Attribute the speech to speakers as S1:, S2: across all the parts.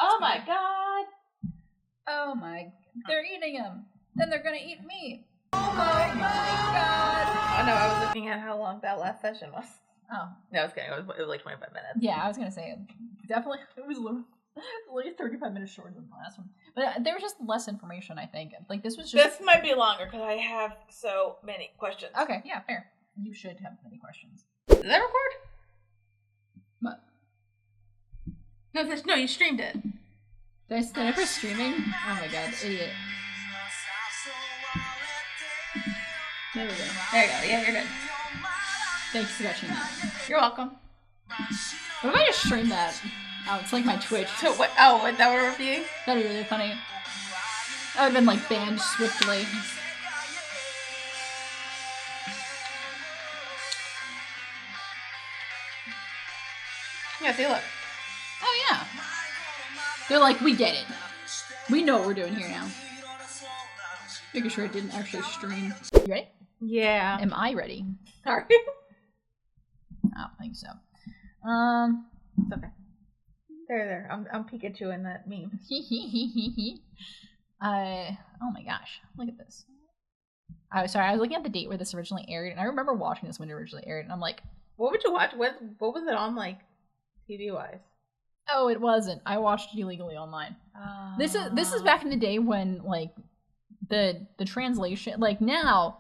S1: Oh my god!
S2: Oh my... They're eating him! Then they're gonna eat me! Oh my god!
S1: Oh no, I was looking at how long that last session was.
S2: Oh.
S1: No, I was kidding. It was like 25 minutes.
S2: Yeah, I was gonna say, definitely, it was like 35 minutes shorter than the last one. But there was just less information, I think. Like, this was just...
S1: This might be longer, because I have so many questions.
S2: Okay, yeah, fair. You should have many questions.
S1: Did that record?
S2: What?
S1: No, you streamed it.
S2: Did I press streaming? Oh my god, idiot. There we go.
S1: There you go. Yeah, you're good.
S2: Thanks for catching that.
S1: You're welcome.
S2: What if I just stream that? Oh, it's like my Twitch.
S1: So what? Oh, is that what we're reviewing?
S2: That'd be really funny. I would've been like banned swiftly.
S1: Yeah, see, look.
S2: Oh yeah. They're like, we get it. We know what we're doing here now. Making sure it didn't actually stream. You ready?
S1: Yeah.
S2: Am I ready?
S1: Are you?
S2: I don't think so.
S1: It's okay. There. I'm Pikachu in that meme.
S2: Oh my gosh. Look at this. I was looking at the date where this originally aired, and I remember watching this when it originally aired, and I'm like,
S1: what would you watch? What was it on, like, TV-wise?
S2: oh, it wasn't. I watched it illegally online. This is back in the day when, like, the translation, like, now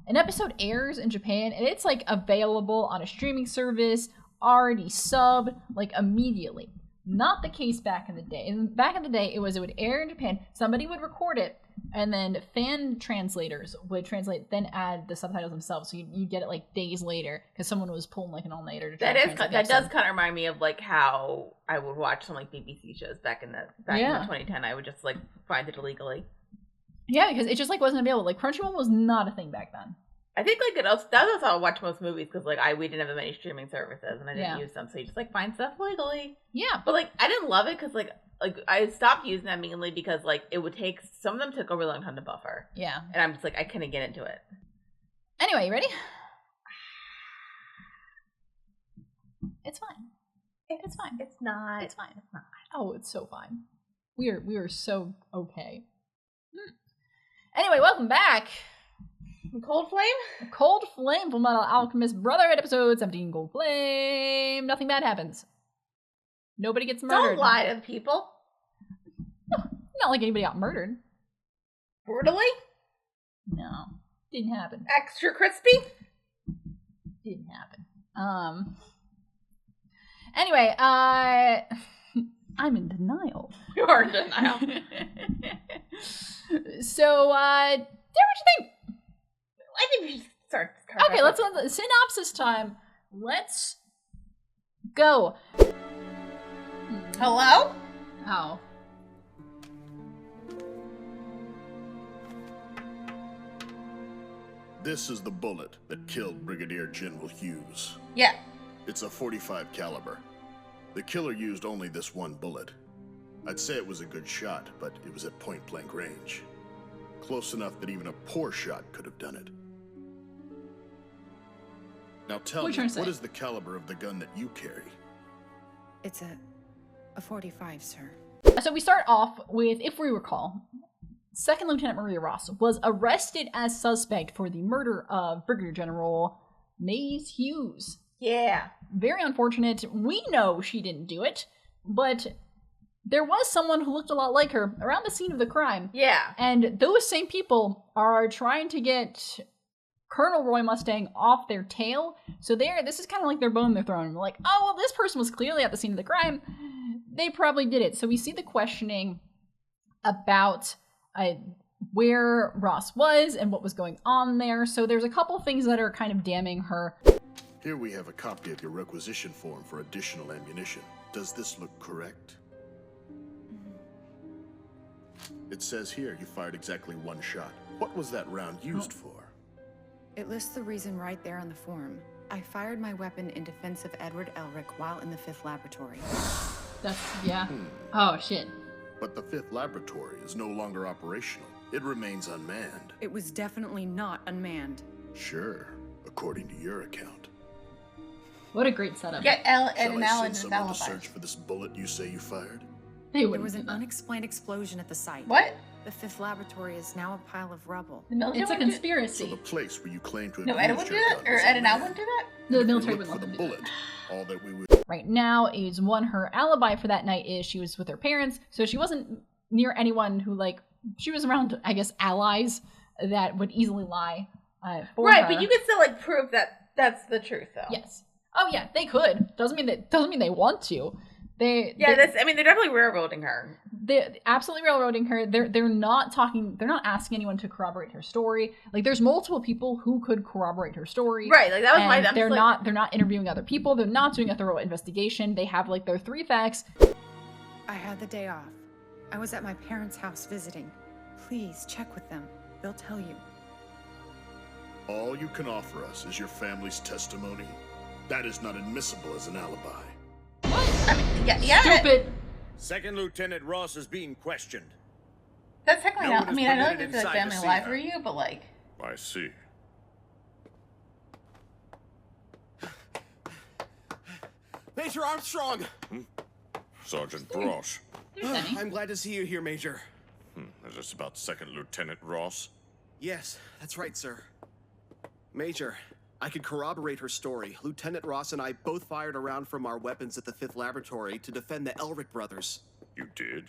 S2: an episode airs in Japan and it's like available on a streaming service, already subbed, like, immediately. Not the case back in the day. And back in the day, it would air in Japan, somebody would record it, and then fan translators would translate, then add the subtitles themselves, so you get it like days later because someone was pulling like an all-nighter to try to translate
S1: that does kind of remind me of like how I would watch some like BBC shows back in the 2010. I would just like find it illegally.
S2: Yeah, because it just like wasn't available. Like Crunchyroll was not a thing back then.
S1: I think like that was how I watch most movies because like we didn't have many streaming services and I didn't use them, so you just like find stuff legally. Yeah, but like I didn't love it because like I stopped using them mainly because like it would take some of them took a really long time to buffer. Yeah, and I'm just like I couldn't get into it.
S2: Anyway, you ready? It's fine. It's fine.
S1: It's not.
S2: It's fine. It's not. Oh, it's so fine. We are so okay. Anyway, welcome back.
S1: Cold Flame?
S2: Cold Flame, Fullmetal Alchemist Brotherhood, episode 17, Cold Flame. Nothing bad happens. Nobody gets murdered.
S1: Don't lie to people.
S2: No, not like anybody got murdered.
S1: Brutally?
S2: No. Didn't happen.
S1: Extra crispy?
S2: Didn't happen. Anyway, I'm in denial.
S1: You are in denial.
S2: So, Dara, what you think?
S1: I think we should start.
S2: Okay, let's go. Synopsis time. Let's go.
S1: Hello?
S2: Oh.
S3: This is the bullet that killed Brigadier General Hughes.
S1: Yeah.
S3: It's a .45 caliber. The killer used only this one bullet. I'd say it was a good shot, but it was at point-blank range. Close enough that even a poor shot could have done it. Now tell me, what is the caliber of the gun that you carry?
S4: It's a .45, sir.
S2: So we start off with, if we recall, Second Lieutenant Maria Ross was arrested as suspect for the murder of Brigadier General Maze Hughes.
S1: Yeah.
S2: Very unfortunate. We know she didn't do it, but there was someone who looked a lot like her around the scene of the crime.
S1: Yeah.
S2: And those same people are trying to get Colonel Roy Mustang off their tail. So this is kind of like their bone they're throwing. Like, oh, well, this person was clearly at the scene of the crime. They probably did it. So we see the questioning about where Ross was and what was going on there. So there's a couple things that are kind of damning her.
S3: Here we have a copy of your requisition form for additional ammunition. Does this look correct? It says here you fired exactly one shot. What was that round used for?
S4: It lists the reason right there on the form. I fired my weapon in defense of Edward Elric while in the 5th laboratory.
S2: Yeah. Oh, shit.
S3: But the 5th laboratory is no longer operational. It remains unmanned.
S4: It was definitely not unmanned.
S3: Sure, according to your account.
S2: What a great setup.
S1: Get
S3: Shall I send someone to search for this bullet you say you fired?
S4: There was an unexplained explosion at the site.
S1: What?
S4: The 5th laboratory is now a pile of rubble.
S2: It's a conspiracy.
S3: So the place where you claim to have
S1: No, Ed wouldn't do that? Or Ed and Al wouldn't do that?
S2: No, the military
S3: would
S2: wouldn't
S3: for
S2: let
S3: the
S2: them do
S3: bullet.
S2: that.
S3: All that we would.
S2: Right now is her alibi for that night is she was with her parents, so she wasn't near anyone who, like, she was around, I guess, allies that would easily lie for her.
S1: Right, but you could still, like, prove that that's the truth, though.
S2: Yes. Oh, yeah, they could. Doesn't mean they want to. They're
S1: definitely railroading her.
S2: They're absolutely railroading her. They're not asking anyone to corroborate her story. Like, there's multiple people who could corroborate her story.
S1: Right, like, that was my...
S2: They're not interviewing other people. They're not doing a thorough investigation. They have, like, their 3 facts.
S4: I had the day off. I was at my parents' house visiting. Please check with them. They'll tell you.
S3: All you can offer us is your family's testimony. That is not admissible as an alibi.
S1: I mean, yeah.
S2: Stupid.
S5: Second Lieutenant Ross is being questioned.
S1: That's technically not... I mean, I know
S5: permitted
S1: it's a
S5: inside
S1: family
S5: to see
S1: life
S5: her.
S1: for you, but, like...
S3: I see.
S6: Major Armstrong!
S3: Sergeant Ross.
S6: I'm glad to see you here, Major.
S3: Is this about Second Lieutenant Ross?
S6: Yes, that's right, sir. Major, I can corroborate her story. Lieutenant Ross and I both fired a round from our weapons at the 5th laboratory to defend the Elric brothers.
S3: You did?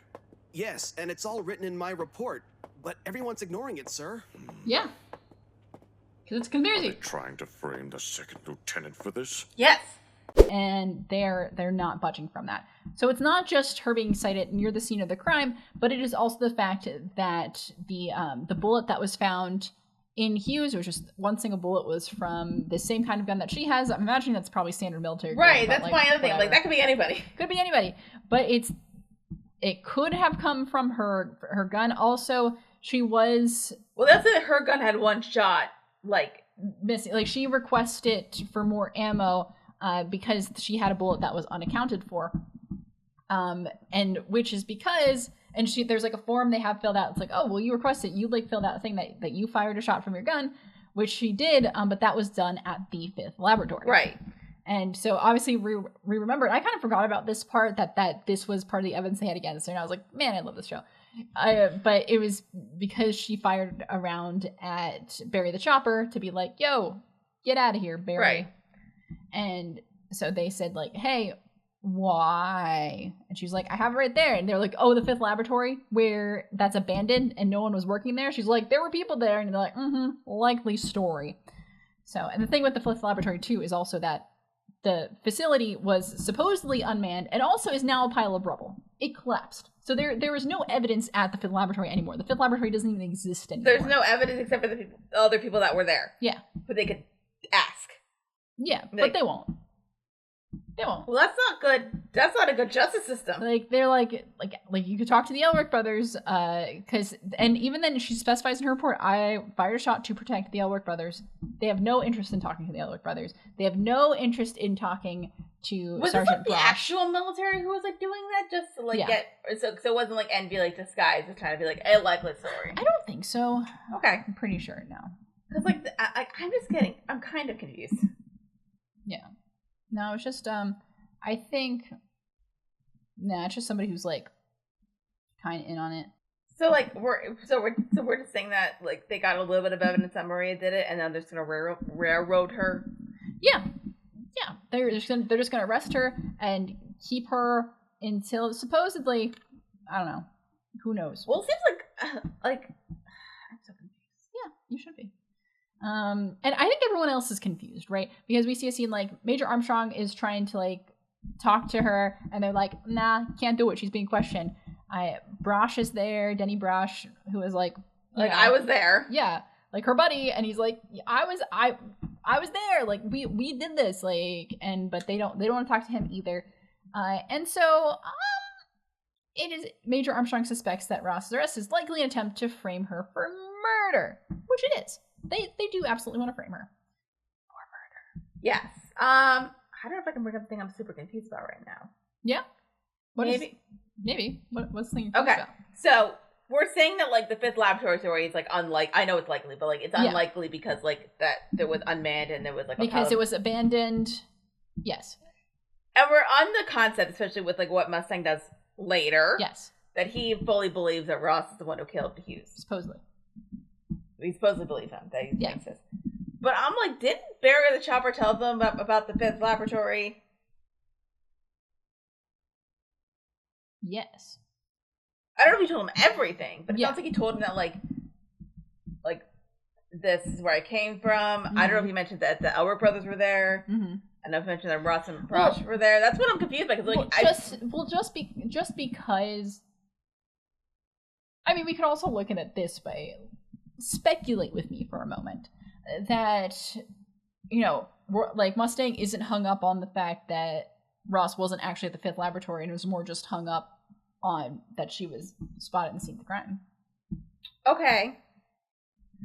S6: Yes, and it's all written in my report, but everyone's ignoring it, sir.
S2: Yeah. Because it's a
S3: Are they
S2: conspiracy.
S3: trying to frame the Second Lieutenant for this?
S1: Yes.
S2: And they're not budging from that. So it's not just her being sighted near the scene of the crime, but it is also the fact that the bullet that was found in Hughes, which was one single bullet, was from the same kind of gun that she has. I'm imagining that's probably standard military gun.
S1: Right,
S2: but,
S1: that's my other thing. Like, that could be anybody.
S2: Could be anybody. But it could have come from her gun. Also, she was...
S1: Well, that's it. Her gun had one shot, like...
S2: missing. Like, she requested for more ammo because she had a bullet that was unaccounted for. And which is because... And there's like a form they have filled out. It's like, oh, well, you requested, you like filled out a thing that you fired a shot from your gun, which she did, but that was done at the 5th laboratory.
S1: Right.
S2: And so obviously we remembered. I kind of forgot about this part, that this was part of the evidence they had against her. And I was like, man, I love this show. But it was because she fired a round at Barry the Chopper to be like, yo, get out of here, Barry.
S1: Right.
S2: And so they said, like, hey, why? And she's like, I have it right there. And they're like, oh, the 5th laboratory where that's abandoned and no one was working there. She's like, there were people there. And they're like, likely story. So, and the thing with the 5th laboratory too is also that the facility was supposedly unmanned and also is now a pile of rubble. It collapsed. So there was no evidence at the 5th laboratory anymore. The 5th laboratory doesn't even exist anymore.
S1: There's no evidence except for the other people that were there.
S2: Yeah.
S1: But they could ask.
S2: Yeah, but they won't. They won't.
S1: Well, that's not good. That's not a good justice system.
S2: Like, they're like you could talk to the Elric brothers, and even then she specifies in her report, I fired a shot to protect the Elric brothers. They have no interest in talking to the Elric brothers. They have no interest in talking to
S1: was
S2: Sergeant
S1: this, like,
S2: Brosh.
S1: the actual military who was, like, doing that just to, like, get... So it wasn't, like, envy, like, disguise. It was trying to be, like, a likely story.
S2: I don't think so.
S1: Okay.
S2: I'm pretty sure now.
S1: Because, like, I'm kind of confused.
S2: Yeah. No, it's just, I think, it's just somebody who's, like, kind of in on it.
S1: So, like, we're just saying that, like, they got a little bit of evidence that Maria did it, and then they're just gonna railroad her.
S2: Yeah, they're just gonna arrest her and keep her until supposedly, I don't know, who knows.
S1: Well, it seems like I'm so confused.
S2: Yeah, you should be. And I think everyone else is confused, right? Because we see a scene like Major Armstrong is trying to, like, talk to her, and they're like, nah, can't do it. She's being questioned. Brosh is there, Denny Brosh, who is like,
S1: I was there.
S2: Yeah, like her buddy, and he's like, I was there. Like we did this, like, but they don't want to talk to him either. And so it is Major Armstrong suspects that Ross's arrest is likely an attempt to frame her for murder, which it is. They do absolutely want to frame her for murder.
S1: Yes. I don't know if I can bring up the thing I'm super confused about right now.
S2: Yeah.
S1: Maybe.
S2: What's the thing you're confused about?
S1: So we're saying that, like, the 5th laboratory story is, like, I know it's likely, but, like, it's unlikely because, like, that there was unmanned and there was, like,
S2: because it was abandoned. Yes.
S1: And we're on the concept, especially with, like, what Mustang does later.
S2: Yes.
S1: That he fully believes that Ross is the one who killed Hughes.
S2: Supposedly.
S1: He supposedly believes him. That he thinks this. But I'm like, didn't Barry the Chopper tell them about the fifth laboratory?
S2: Yes.
S1: I don't know if he told him everything, but it sounds like he told him that, like, this is where I came from. I don't know if he mentioned that the Elric brothers were there. I don't know if he mentioned that Ross and Rosh were there. That's what I'm confused by. Just
S2: because... I mean, we could also look at it this way. Speculate with me for a moment. That, you know, like, Mustang isn't hung up on the fact that Ross wasn't actually at the fifth laboratory, and it was more just hung up on that she was spotted and seen the crime.
S1: Okay.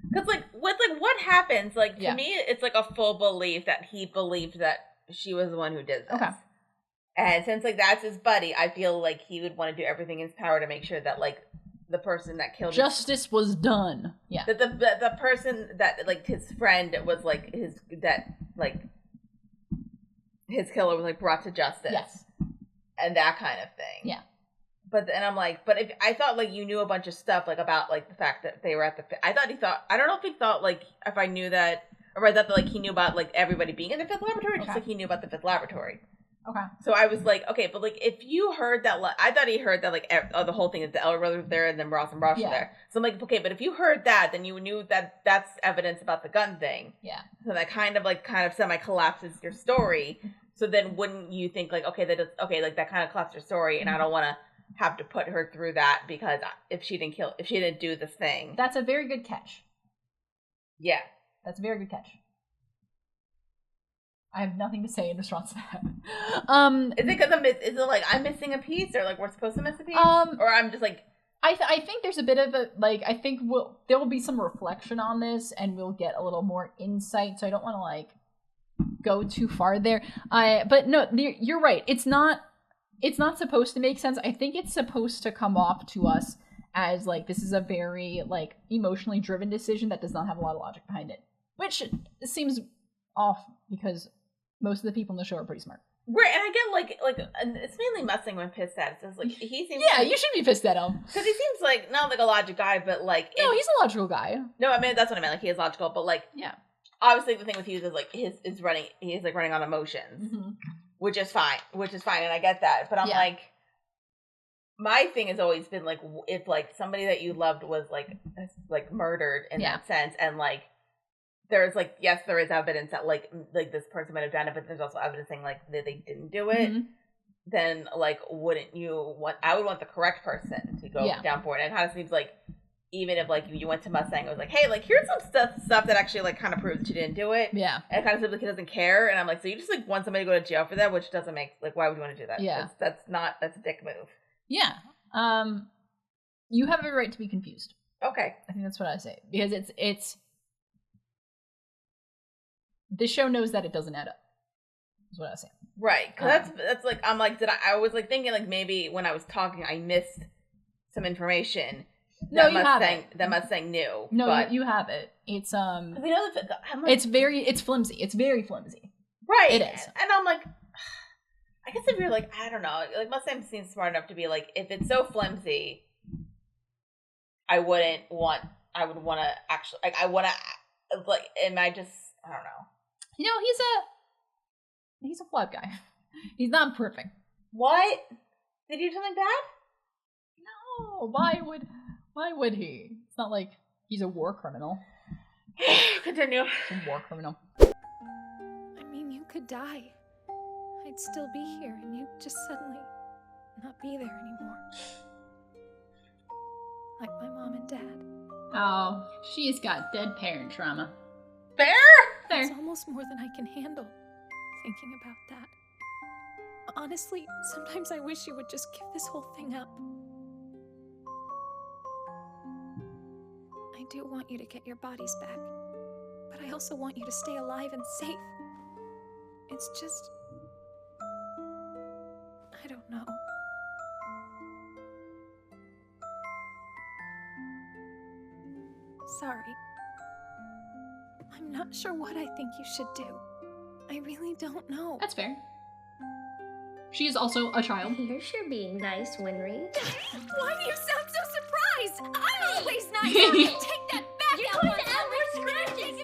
S1: Because, like, with, like, what happens, like, to me, it's, like, a full belief that he believed that she was the one who did this.
S2: Okay.
S1: And since, like, that's his buddy, I feel like he would want to do everything in his power to make sure that, like, the person that killed
S2: justice was done. Yeah.
S1: That the person that, like, his friend was, like, his killer was, like, brought to justice.
S2: Yes.
S1: And that kind of thing.
S2: Yeah.
S1: But then I'm like, but if I thought, like, you knew a bunch of stuff, like, about, like, the fact that they were at the I don't know if he thought, like, if I knew that, or I thought that, like, he knew about, like, everybody being in the fifth laboratory, just like he knew about the fifth laboratory.
S2: Okay.
S1: So I was like, okay, but, like, if you heard that, I thought he heard that, like, the whole thing that the Elric brothers were there and then Ross and Rosh were there. So I'm like, okay, but if you heard that, then you knew that that's evidence about the gun thing.
S2: Yeah.
S1: So that kind of semi-collapses your story. So then wouldn't you think, like, okay, like, that kind of collapses your story, and I don't want to have to put her through that because if she didn't do this thing.
S2: That's a very good catch.
S1: Yeah.
S2: That's a very good catch. I have nothing to say in response to that.
S1: Is it because I'm missing a piece, or, like, we're supposed to miss a piece? Or I'm just, like...
S2: I think there's a bit of a, like, I think there will be some reflection on this, and we'll get a little more insight, so I don't want to, like, go too far there. But no, you're right. It's not supposed to make sense. I think it's supposed to come off to us as, like, this is a very, like, emotionally driven decision that does not have a lot of logic behind it. Which seems off because most of the people in the show are pretty smart.
S1: Right, and I get, like, and it's mainly Mustang when pissed at. It's like, he seems...
S2: Yeah, you should be pissed at him.
S1: Because he seems like, not like a logic guy, but, like...
S2: No, he's a logical guy.
S1: No, I mean, that's what I meant. Like, he is logical, but, like...
S2: Yeah.
S1: Obviously, the thing with Hughes is, like, he's running on emotions. Which is fine, and I get that. But I'm like... My thing has always been, like, if, like, somebody that you loved was, like murdered in that sense, and, like, there's, like, yes, there is evidence that, like this person might have done it, but there's also evidence saying, like, that they didn't do it, then, like, wouldn't you want... I would want the correct person to go down for it. And it kind of seems like, even if, like, you went to Mustang, it was like, hey, like, here's some stuff that actually, like, kind of proves that you didn't do it.
S2: Yeah.
S1: And it kind of seems like he doesn't care. And I'm like, so you just, like, want somebody to go to jail for that, which doesn't make... Like, why would you want to do that?
S2: Yeah.
S1: That's a dick move.
S2: Yeah. You have a right to be confused.
S1: Okay.
S2: I think that's what I say. Because it's this show knows that it doesn't add up. That's what I say.
S1: Right. Cause that's like, I'm like, I was like thinking, like, maybe when I was talking, I missed some information.
S2: No, you have it.
S1: That Mustang knew.
S2: No,
S1: but...
S2: you have it. It's
S1: we know that like,
S2: it's flimsy. It's very flimsy.
S1: Right.
S2: It is.
S1: And I'm like, I guess if you're like, I don't know, like, Mustang seems smart enough to be like, if it's so flimsy, I would want to actually, like, I want to, like, am I just, I don't know.
S2: You know, he's a flawed guy. He's not perfect.
S1: What? Did he do something bad?
S2: No. Why would he? It's not like he's a war criminal.
S1: Continue.
S2: He's a war criminal.
S7: I mean, you could die. I'd still be here, and you'd just suddenly not be there anymore. Like my mom and dad.
S2: Oh, she's got dead parent trauma.
S1: Fair?
S7: It's almost more than I can handle, thinking about that. Honestly, sometimes I wish you would just give this whole thing up. I do want you to get your bodies back, but I also want you to stay alive and safe. It's just... I don't know. Sorry. I'm not sure what I think you should do. I really don't know.
S2: That's fair. She is also a child.
S8: You're sure being nice, Winry.
S7: Why do you sound so surprised? I'm always nice. Take that back.
S8: You're going to add more scratches.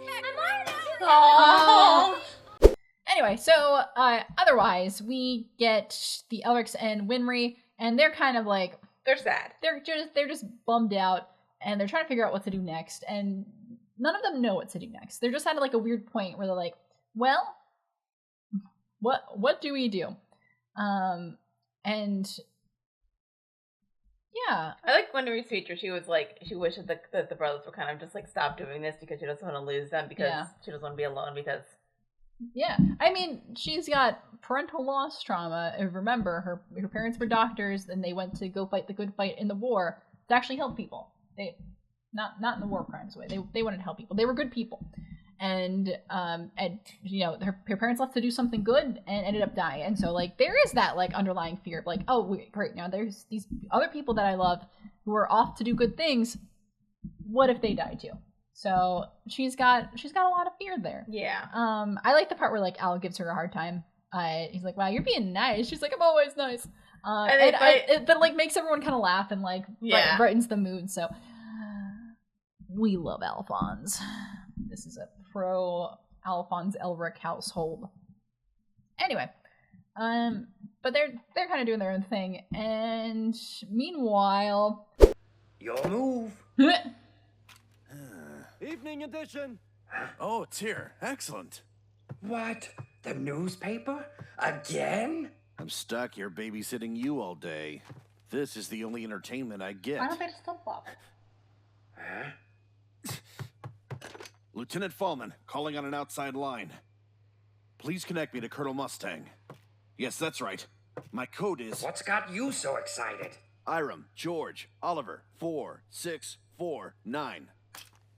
S1: Oh.
S2: Anyway, so otherwise we get the Elrics and Winry, and they're kind of like
S1: They're sad.
S2: They're just bummed out, and they're trying to figure out what to do next, and none of them know what to do next. They're just at like a weird point where they're like, well, what do we do? And yeah,
S1: I like Winry's speech where she was like, she wishes that the brothers would kind of just like stop doing this because she doesn't want to lose them, because she doesn't want to be alone, because
S2: I mean, she's got parental loss trauma. Remember, her parents were doctors, and they went to go fight the good fight in the war to actually help people. They not in the war crimes way. They wanted to help people. They were good people. And you know, her parents left to do something good and ended up dying. And so like there is that like underlying fear of like, oh great, now there's these other people that I love who are off to do good things. What if they die too? So she's got a lot of fear there.
S1: Yeah.
S2: I like the part where like Al gives her a hard time. He's like, wow, you're being nice. She's like, I'm always nice. But like makes everyone kind of laugh and like brightens the mood. So we love Alphonse. This is a pro Alphonse Elric household. Anyway, but they're kind of doing their own thing, and meanwhile,
S9: your move.
S6: Evening edition.
S10: Oh, it's here. Excellent.
S9: What? The newspaper? Again?
S10: I'm stuck here babysitting you all day. This is the only entertainment I get.
S1: Why don't they just flip flop?
S9: Huh?
S10: Lieutenant Fallman, calling on an outside line. Please connect me to Colonel Mustang. Yes, that's right. My code is...
S9: What's got you so excited?
S10: Iram, George, Oliver, 4649.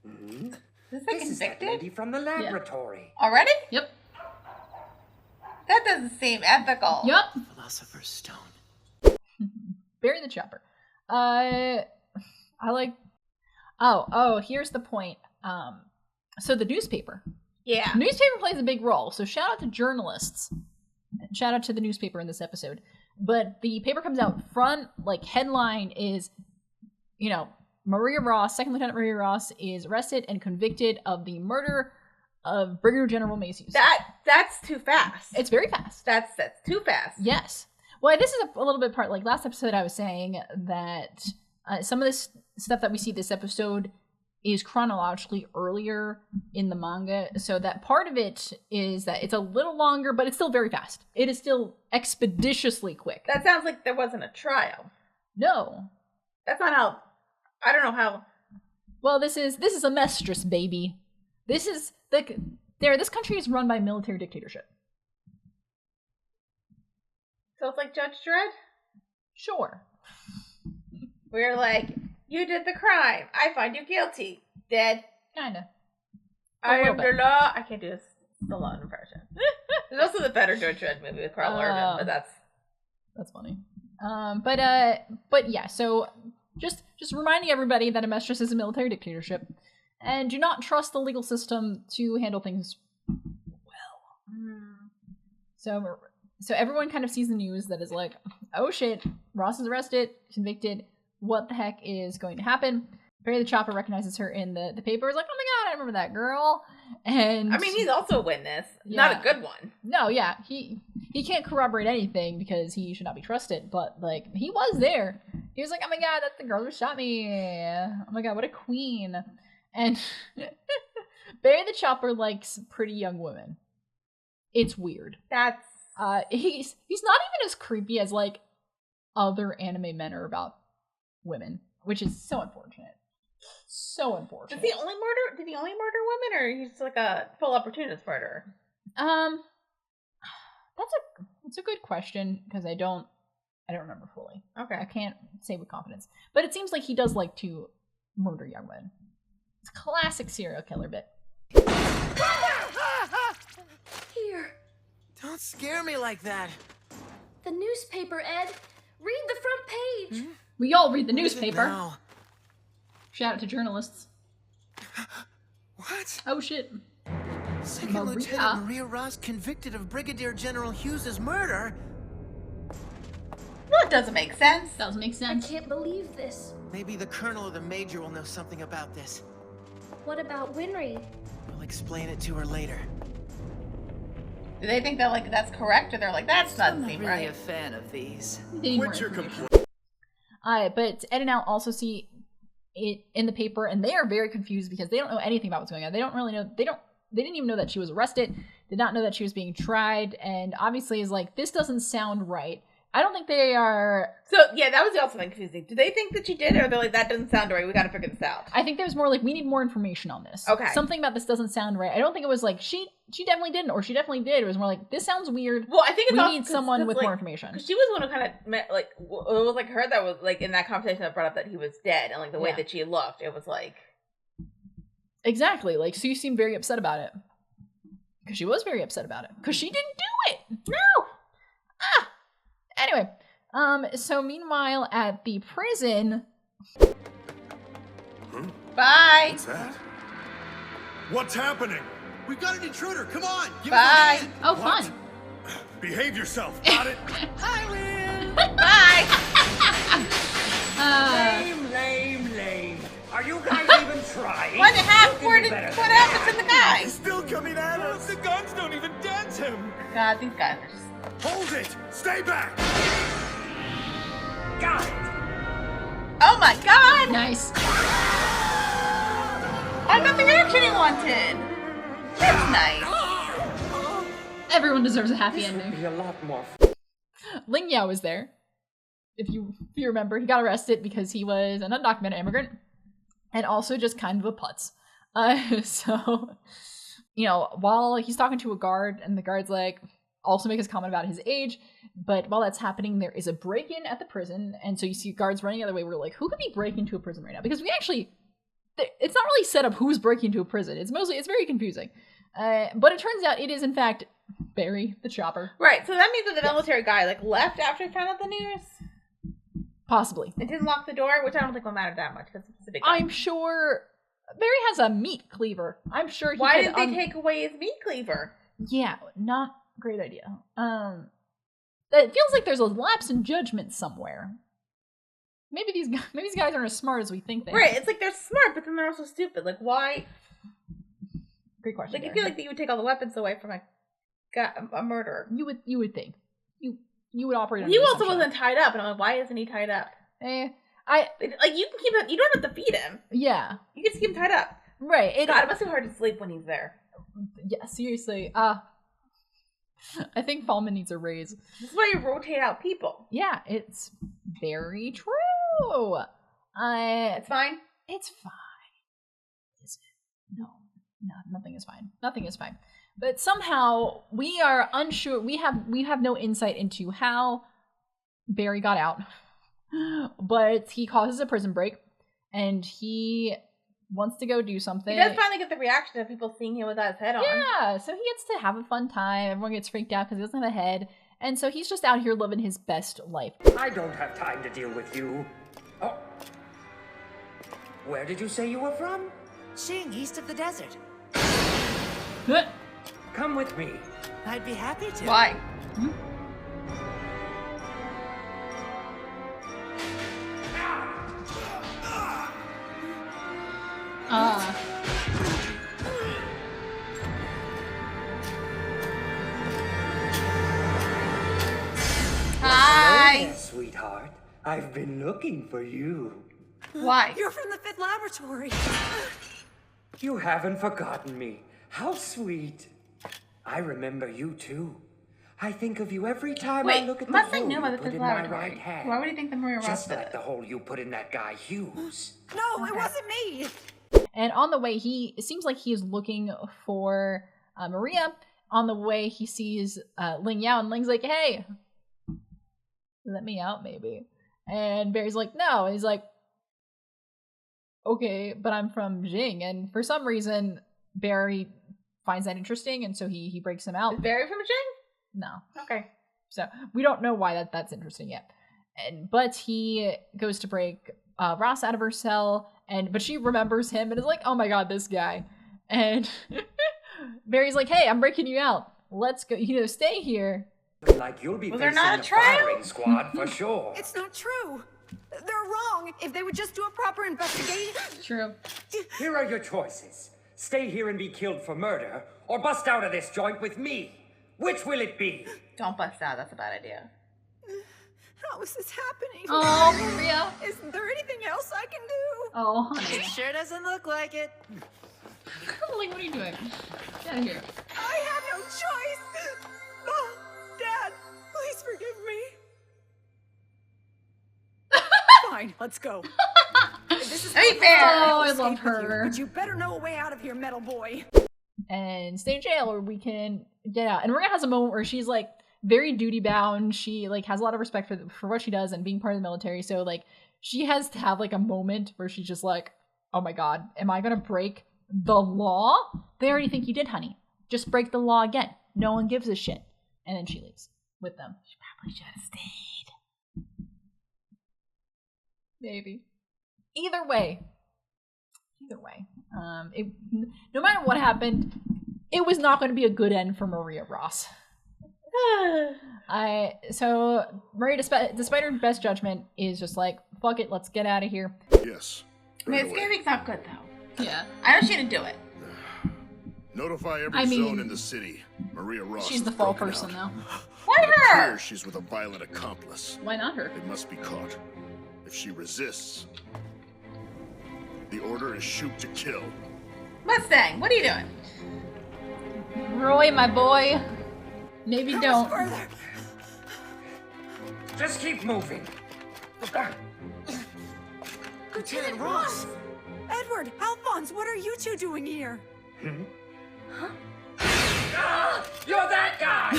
S9: Hmm?
S1: This
S9: is that lady from the laboratory.
S1: Already?
S2: Yep.
S1: That doesn't seem ethical.
S2: Yep.
S6: Philosopher's Stone.
S2: Bury the chopper. I like... Oh, here's the point. So the newspaper.
S1: Yeah.
S2: Newspaper plays a big role. So shout out to journalists. Shout out to the newspaper in this episode. But the paper comes out front, like headline is, you know, Maria Ross, Second Lieutenant Maria Ross is arrested and convicted of the murder of Brigadier General Matthews.
S1: That's too fast.
S2: It's very fast.
S1: That's too fast.
S2: Yes. Well, this is a little bit part, like last episode I was saying that some of this stuff that we see this episode is chronologically earlier in the manga, so that part of it is that it's a little longer, but it's still very fast. It is still expeditiously quick.
S1: That sounds like there wasn't a trial.
S2: No.
S1: That's not how... I don't know how...
S2: Well, this is a mistress, baby. This is... This country is run by military dictatorship.
S1: So it's like Judge Dredd?
S2: Sure.
S1: We're like... You did the crime. I find you guilty. Dead.
S2: Kinda.
S1: I am the law. I can't do the law impression. There's also the better Judge Dredd movie with Carl Urban, but
S2: that's funny. But yeah. So just reminding everybody that a mistress is a military dictatorship, and do not trust the legal system to handle things well. So everyone kind of sees the news that is like, oh shit, Ross is arrested, convicted. What the heck is going to happen? Barry the Chopper recognizes her in the paper. Is like, oh my god, I remember that girl. And
S1: I mean, he's also a witness. Not a good one.
S2: No, yeah. He can't corroborate anything because he should not be trusted. But like, he was there. He was like, oh my god, that's the girl who shot me. Oh my god, what a queen. And Barry the Chopper likes pretty young women. It's weird.
S1: That's
S2: he's not even as creepy as like other anime men are about women, which is so unfortunate. So unfortunate.
S1: Did he only murder women, or he's like a full opportunist murderer?
S2: That's a good question because I don't remember fully.
S1: Okay.
S2: I can't say with confidence. But it seems like he does like to murder young women. It's a classic serial killer bit.
S8: Here.
S6: Don't scare me like that.
S8: The newspaper, Ed. Read the front page.
S2: We all read the newspaper.
S6: Now?
S2: Shout out to journalists.
S6: What?
S2: Oh shit.
S6: Second Lieutenant Maria Ross convicted of Brigadier General Hughes' murder?
S1: doesn't make sense.
S2: Doesn't make sense.
S8: I can't believe this.
S11: Maybe the Colonel or the Major will know something about this.
S8: What about Winry?
S11: We'll explain it to her later.
S1: Do they think that like that's correct, or they're like that's not
S11: I'm not really
S1: right?
S11: a fan of these.
S3: Quit your complaint.
S2: But Ed and Al also see it in the paper, and they are very confused because they don't know anything about what's going on. They don't really know. They didn't even know that she was arrested. Did not know that she was being tried, and obviously is like, this doesn't sound right. I don't think they are.
S1: So yeah, that was also confusing. Do they think that she did, or they're like, that doesn't sound right? We got to figure this out.
S2: I think there's more like, we need more information on this.
S1: Okay.
S2: Something about this doesn't sound right. I don't think it was like she definitely didn't, or she definitely did. It was more like, this sounds weird.
S1: Well, I think it's
S2: we
S1: also
S2: need someone with
S1: like,
S2: more information.
S1: She was one who kind of met, like, it was like her that was like in that conversation that brought up that he was dead, and like the way that she looked, it was like
S2: exactly. Like, so you seemed very upset about it because she was very upset about it because she didn't do it. No. Anyway. So meanwhile at the prison.
S1: Bye.
S3: What's that? What's happening?
S6: We've got an intruder. Come on. Give
S1: Bye.
S6: us a hand.
S2: Oh,
S3: What?
S2: fun.
S3: Behave yourself. Got it?
S6: I win.
S1: Bye.
S9: Lame. Are you guys even trying?
S1: What happened?
S9: You can do better
S1: What
S9: than
S1: happened to the guy?
S3: He's still coming at us. The guns don't even dance him.
S1: God, these guys are just.
S3: Hold it. Stay back.
S9: Got it.
S1: Oh my God!
S2: Nice.
S1: I got the reaction he wanted. That's nice.
S2: Everyone deserves a happy
S9: This would
S2: ending.
S9: be a lot more.
S2: Ling Yao was there. If you remember, he got arrested because he was an undocumented immigrant and also just kind of a putz. So, you know, while he's talking to a guard and the guard's like, also make his comment about his age, but while that's happening, there is a break-in at the prison, and so you see guards running the other way. We're like, who could be breaking into a prison right now? Because we actually, it's not really set up who's breaking into a prison. It's very confusing. But it turns out it is, in fact, Barry, the chopper.
S1: Right, so that means that the military guy, like, left after he found out the news?
S2: Possibly.
S1: It didn't lock the door, which I don't think will matter that much, because it's a big guy.
S2: I'm sure Barry has a meat cleaver. I'm sure he
S1: Why
S2: could,
S1: did they take away his meat cleaver?
S2: Yeah, not great idea. It feels like there's a lapse in judgment somewhere. Maybe these guys aren't as smart as we think they are.
S1: Right, it's like they're smart, but then they're also stupid. Like, why?
S2: Great question.
S1: Like, I feel like you would take all the weapons away from a murderer.
S2: You would think. You would operate on
S1: He
S2: the
S1: also
S2: assumption.
S1: wasn't tied up, and I'm like, why isn't he tied up?
S2: Like,
S1: you can keep him. You don't have to feed him.
S2: Yeah.
S1: You can just keep him tied up.
S2: Right.
S1: God, it must be hard to sleep when he's there.
S2: Yeah, seriously. I think Fallman needs a raise.
S1: This is why you rotate out people.
S2: Yeah, it's very true.
S1: It's fine.
S2: It's fine. Is it? No, nothing is fine. Nothing is fine. But somehow we are unsure. We have no insight into how Barry got out. But he causes a prison break, and he wants to go do something.
S1: He does finally get the reaction of people seeing him without his head on.
S2: Yeah, so he gets to have a fun time. Everyone gets freaked out because he doesn't have a head. And so he's just out here living his best life.
S9: I don't have time to deal with you. Oh. Where did you say you were from?
S11: Xing, east of the desert.
S9: Come with me.
S11: I'd be happy to.
S1: Why? Hi.
S9: Hello there, sweetheart. I've been looking for you.
S1: Why?
S11: You're from the 5th laboratory.
S9: You haven't forgotten me. How sweet. I remember you too. I think of you every time I look at the
S1: Mustang
S9: hole
S1: knew
S9: you
S1: about the
S9: put
S1: fifth
S9: in my
S1: laboratory.
S9: right hand.
S1: Why would he think the Maria Ross
S9: Just
S1: did
S9: like
S1: it?
S9: the hole you put in that guy Hughes.
S11: No, it wasn't me.
S2: And on the way, it seems like he is looking for Maria. On the way, he sees Ling Yao, and Ling's like, hey, let me out, maybe. And Barry's like, no. And he's like, okay, but I'm from Jing. And for some reason, Barry finds that interesting, and so he breaks him out.
S1: Is Barry from Jing?
S2: No.
S1: Okay.
S2: So we don't know why that's interesting yet. But he goes to break Ross out of her cell, but she remembers him and is like, oh my god, this guy. And Barry's like, hey, I'm breaking you out. Let's go, stay here.
S9: Like you'll be
S1: Was there
S9: facing
S1: not a
S9: the
S1: trial?
S9: firing squad for sure.
S11: It's not true. They're wrong. If they would just do a proper investigation.
S2: True.
S9: Here are your choices. Stay here and be killed for murder, or bust out of this joint with me. Which will it be?
S1: Don't bust out. That's a bad idea.
S11: How is this happening?
S2: Oh, Maria.
S11: Isn't there anything else I can do?
S2: Oh, honey.
S11: It sure doesn't look like it.
S2: Like, what are you doing? Get out of here.
S11: I have no choice. Oh, Dad, please forgive me. Fine, let's go. This is
S1: Hey, fair.
S2: Oh, I love her.
S11: But you better know a way out of here, metal boy.
S2: And stay in jail, or we can get out. And Maria has a moment where she's like very duty bound. She like has a lot of respect for what she does and being part of the military. So like she has to have like a moment where she's just like, oh my god, am I gonna break the law? They already think you did, honey. Just break the law again. No one gives a shit. And then she leaves with them. She probably should have stayed. Maybe. Either way, no matter what happened, it was not going to be a good end for Maria Ross. So Maria, despite her best judgment, is just like, fuck it, let's get out of here.
S3: Yes.
S1: I mean,
S3: Right away.
S1: escaping's not good though.
S2: Yeah.
S1: I know she didn't do it.
S3: Notify every zone in the city. Maria Ross.
S2: She's the
S3: is
S2: fall
S3: broken
S2: person,
S3: out.
S2: though.
S1: Why
S3: It
S1: her?
S3: appears she's with a violent accomplice.
S2: Why not her?
S3: They must be caught. If she resists, the order is shoot to kill.
S1: Mustang, what are you doing?
S2: Roy, my boy. Maybe don't.
S11: Further.
S9: Just keep moving.
S11: Lieutenant Ross. Edward, Alphonse, what are you two doing here?
S9: Ah, you're that guy!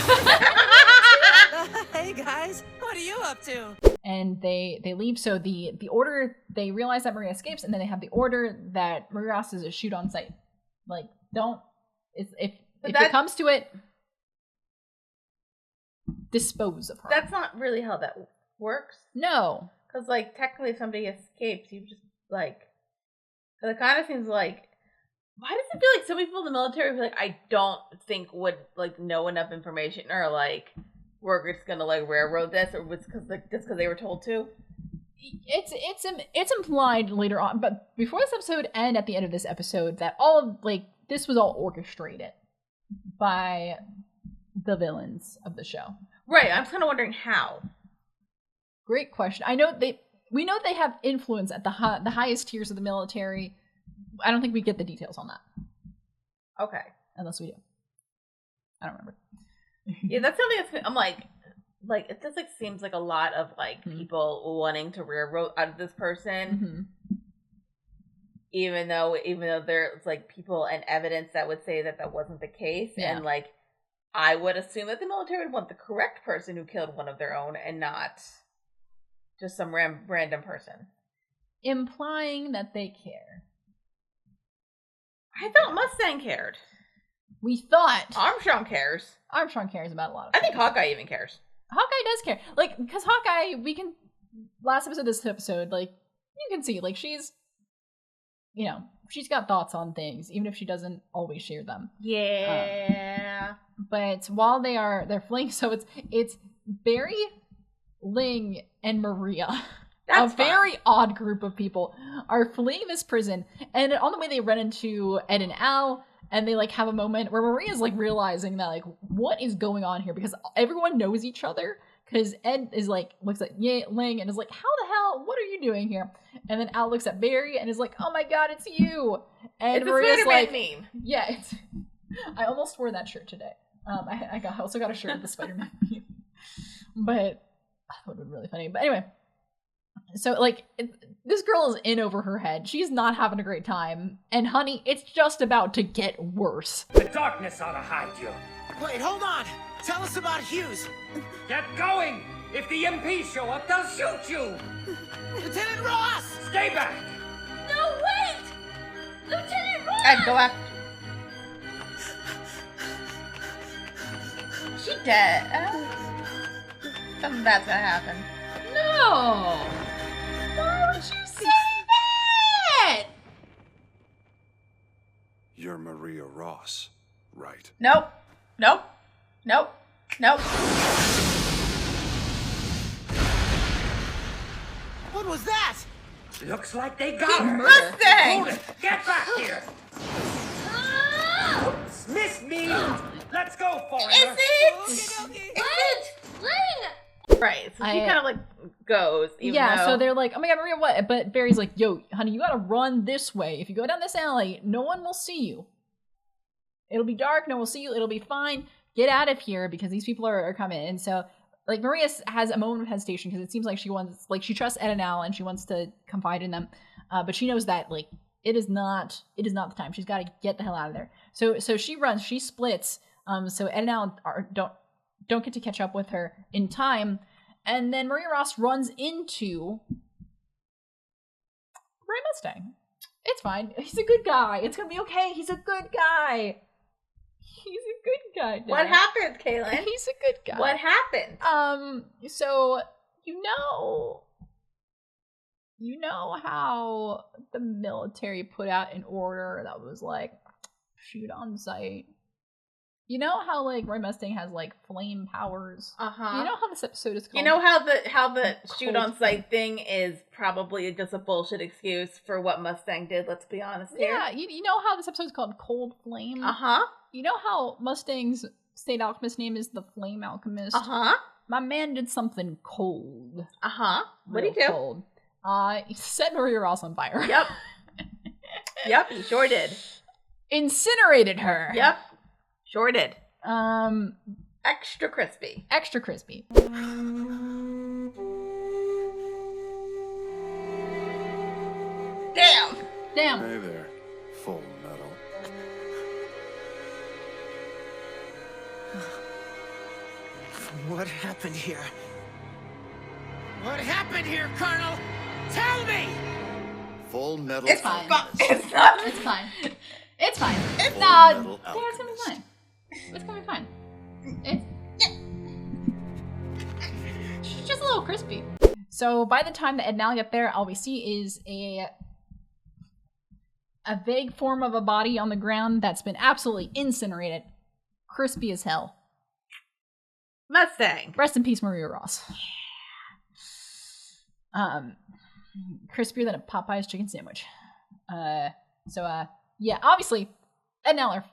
S11: Hey guys, what are you up to?
S2: And they leave. So the order, they realize that Maria escapes, and then they have the order that Maria Ross is a shoot on sight. Like, don't, if it comes to it, dispose of her.
S1: That's not really how that works.
S2: No.
S1: Because, like, technically if somebody escapes, you just, like, cause it kind of seems like, why does it feel like so many people in the military feel like I don't think would, like, know enough information, or, like, we're just gonna, like, railroad this, or was because, like, just because they were told to? It's
S2: implied later on, but before this episode and at the end of this episode, that all of, like, this was all orchestrated by the villains of the show.
S1: Right, I'm kind of wondering how.
S2: Great question. We know they have influence at the highest tiers of the military. I don't think we get the details on that.
S1: Okay.
S2: Unless we do. I don't remember.
S1: Yeah, that's something that's, I'm like, it just, like, seems like a lot of, like, people wanting to railroad out of this person. Even though there's, like, people and evidence that would say that wasn't the case.
S2: Yeah.
S1: And, like, I would assume that the military would want the correct person who killed one of their own and not just some random person.
S2: Implying that they care.
S1: I thought Mustang cared.
S2: We thought.
S1: Armstrong cares.
S2: Armstrong cares about a lot of
S1: things. I think Hawkeye even cares.
S2: Hawkeye does care. Like, because Hawkeye, last episode, this episode, like, you can see, like, she's got thoughts on things, even if she doesn't always share them.
S1: Yeah.
S2: But while they're fleeing, so it's Barry, Ling, and Maria.
S1: That's
S2: a very odd group of people are fleeing this prison, and on the way they run into Ed and Al, and they, like, have a moment where Maria's, like, realizing that, like, what is going on here, because everyone knows each other, because Ed is, like, looks at Ling and is like, how the hell, what are you doing here? And then Al looks at Barry and is like, oh my god, it's you! And
S1: it's
S2: Maria's
S1: a
S2: like,
S1: meme.
S2: Yeah, I almost wore that shirt today. I also got a shirt with the Spider-Man meme. But that would have been really funny. But anyway, so, like, this girl is in over her head. She's not having a great time. And honey, it's just about to get worse.
S9: The darkness ought to hide you.
S11: Wait, hold on. Tell us about Hughes.
S9: Get going! If the MPs show up, they'll shoot you!
S11: Lieutenant Ross!
S9: Stay back!
S8: No, wait! Lieutenant Ross!
S1: Ed, go after. She dead. Something bad's gonna happen.
S2: No! Why would you say that?
S10: You're Maria Ross, right?
S1: Nope. Nope.
S11: What was that?
S9: Looks like they got her.
S1: Mustang!
S9: Hold it! Get back here! Oops, miss me! Let's go, foreigner!
S1: Is it? Right, so she kind of like goes.
S2: So they're like, oh my god, Maria, what? But Barry's like, yo, honey, you gotta run this way. If you go down this alley, no one will see you. It'll be dark, no one will see you, it'll be fine. Get out of here because these people are coming. And so, like, Maria has a moment of hesitation because it seems like she trusts Ed and Al and she wants to confide in them. But she knows that, like, it is not the time. She's got to get the hell out of there. So she runs, she splits. So Ed and Al don't get to catch up with her in time. And then Maria Ross runs into Ray Mustang. It's fine. He's a good guy. It's gonna be okay. He's a good guy. He's a good guy. Dad.
S1: What happened, Cailin?
S2: He's a good guy.
S1: What happened?
S2: So you know how the military put out an order that was like shoot on sight. You know how like Roy Mustang has like flame powers. You know how this episode is called.
S1: You know how the shoot on sight thing is probably just a bullshit excuse for what Mustang did. Let's be honest here.
S2: Yeah, you know how this episode is called Cold Flame. You know how Mustang's state alchemist name is the Flame Alchemist. My man did something cold.
S1: What'd he do?
S2: Cold. He set Maria Ross on fire.
S1: Yep. Yep, he sure did.
S2: Incinerated her.
S1: Yep. Sure did. Extra crispy.
S2: Extra crispy.
S1: Damn.
S3: Hey there, Full Metal.
S11: What happened here? What happened here, Colonel? Tell me!
S3: Full Metal
S1: It's
S3: Alchemist.
S1: fine. It's not.
S2: It's fine. It's fine.
S3: Full
S2: No,
S3: Metal
S2: it's gonna be
S3: Alchemist.
S2: fine. It's gonna be fine. It's just a little crispy. So by the time that Ed and Al get there, all we see is a vague form of a body on the ground that's been absolutely incinerated. Crispy as hell.
S1: Mustang.
S2: Rest in peace, Maria Ross. Crispier than a Popeye's chicken sandwich. Yeah, obviously, Ed and Al are...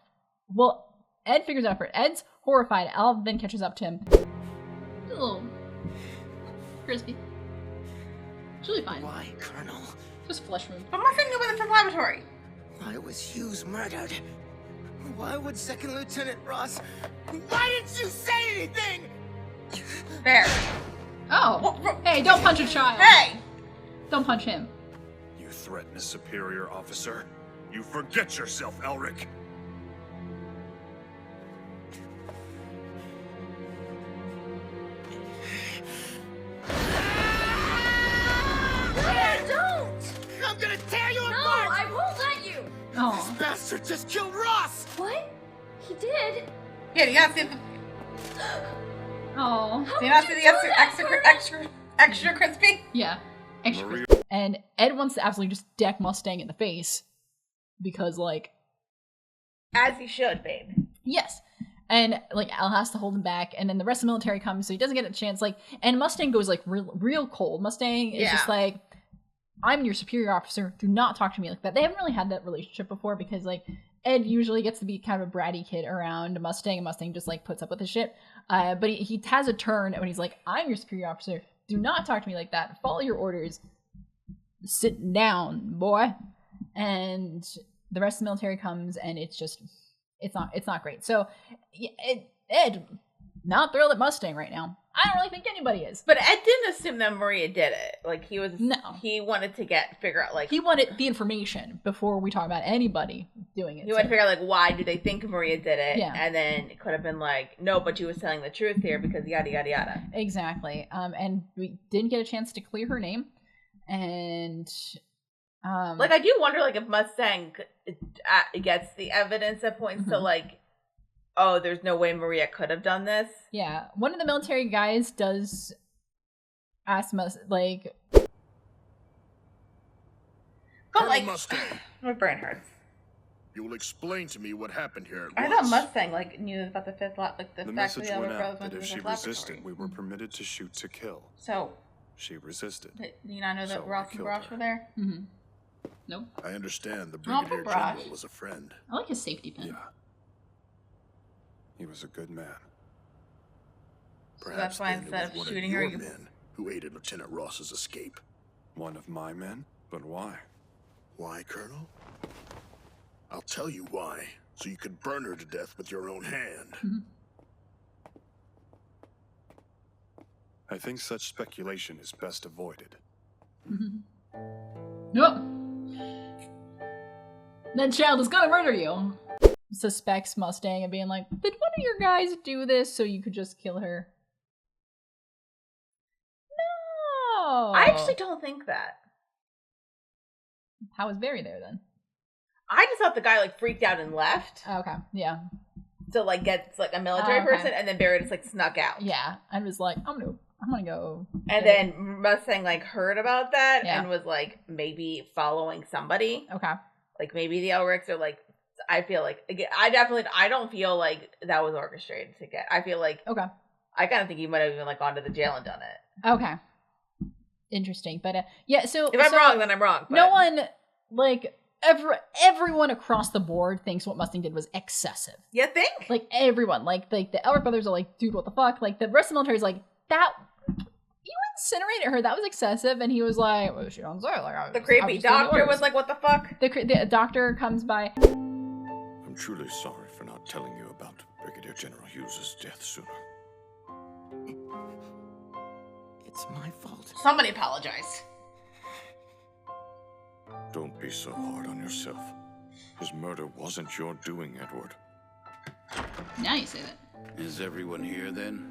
S2: Well, Ed figures out for Ed's horrified. Al then catches up to him. A little crispy. It's really fine.
S11: Why, Colonel?
S2: Just flesh wound.
S1: But Mustang knew about the laboratory.
S11: Why was Hughes murdered? Why would Second Lieutenant Ross... Why didn't you say anything?
S1: There.
S2: Oh. Hey, don't punch a child.
S1: Hey!
S2: Don't punch him.
S10: You threaten a superior officer? You forget yourself, Elric.
S11: Don't! I'm gonna tear you
S8: No,
S11: apart!
S8: I won't let you!
S2: Oh.
S11: This bastard just killed Ross!
S8: What? He did?
S1: Yeah, you gotta see the...
S2: Oh.
S1: Do you not see the extra crispy?
S2: Yeah. Extra crispy. And Ed wants to absolutely just deck Mustang in the face. Because, like...
S1: As he should, babe.
S2: Yes. And, like, Al has to hold him back. And then the rest of the military comes, so he doesn't get a chance. Like, and Mustang goes, like, real cold. Mustang is just like, I'm your superior officer. Do not talk to me like that. They haven't really had that relationship before because, like, Ed usually gets to be kind of a bratty kid around Mustang, and Mustang just, like, puts up with his shit. But he has a turn when he's like, I'm your superior officer. Do not talk to me like that. Follow your orders. Sit down, boy. And the rest of the military comes, and it's just, it's not great. So, Ed, not thrilled at Mustang right now. I don't really think anybody is.
S1: But Ed didn't assume that Maria did it. Like, he wanted to figure out, like...
S2: He wanted the information before we talk about anybody doing it.
S1: He wanted to figure out, like, why do they think Maria did it?
S2: Yeah.
S1: And then it could have been like, no, but she was telling the truth here because yada, yada, yada.
S2: Exactly. And we didn't get a chance to clear her name. And...
S1: like, I do wonder, like, if Mustang gets the evidence that points to, like, oh, there's no way Maria could have done this.
S2: Yeah. One of the military guys does ask like...
S1: But, like,
S3: Mustang.
S1: my brain hurts.
S3: You will explain to me what happened here at
S1: I
S3: once.
S1: thought Mustang knew about the fifth lot, like the fact
S12: message
S1: that the
S12: went
S1: other
S12: out
S1: girls went
S12: that
S1: to
S12: if
S1: the
S12: she
S1: fifth
S12: resisted,
S1: laboratory.
S12: we were permitted to shoot to kill.
S1: So.
S12: She resisted.
S1: Do you not know that
S12: So
S1: Ross
S12: I
S1: and
S12: killed
S1: Brosh
S12: her.
S1: were there?
S2: Mm-hmm. Nope.
S3: I understand the
S2: Oh,
S3: Brigadier
S2: poor Brosh.
S3: General was a friend.
S2: I like his safety pin.
S12: Yeah. He was a good man.
S1: So that's why
S3: then it
S1: instead
S3: was
S1: of
S3: one
S1: shooting her,
S3: your
S1: you...
S3: men who aided Lieutenant Ross's escape.
S12: One of my men? But why?
S3: Why, Colonel? I'll tell you why, so you could burn her to death with your own hand.
S2: Mm-hmm.
S12: I think such speculation is best avoided.
S2: Nope. That child is gonna murder you. Suspects Mustang and being like, did one of your guys do this so you could just kill her? No.
S1: I actually don't think that.
S2: How was Barry there then?
S1: I just thought the guy like freaked out and left.
S2: Oh, okay, yeah.
S1: To like get like a military person, and then Barry just like snuck out.
S2: Yeah, and was like, I'm gonna go.
S1: And then Mustang like heard about that
S2: Yeah.
S1: and was like maybe following somebody.
S2: Okay.
S1: Like maybe the Elrics are like. I feel like again, I don't feel like that was orchestrated to get. I feel like
S2: okay.
S1: I kind of think he might have even like gone to the jail and done it.
S2: Okay. Interesting, but yeah. So
S1: if I'm wrong, then I'm wrong. But...
S2: No one like. Everyone across the board thinks what Mustang did was excessive.
S1: You think?
S2: Like everyone, like the Elric brothers are like, dude, what the fuck? Like the rest of the military is like, that you incinerated her. That was excessive. And he was like, well, she don't say. Like
S1: the creepy doctor was like, what the fuck?
S2: The doctor comes by.
S3: I'm truly sorry for not telling you about Brigadier General Hughes' death sooner.
S11: It's my fault.
S1: Somebody apologize.
S3: Don't be so hard on yourself. His murder wasn't your doing, Edward.
S2: Now you say that.
S13: Is everyone here then?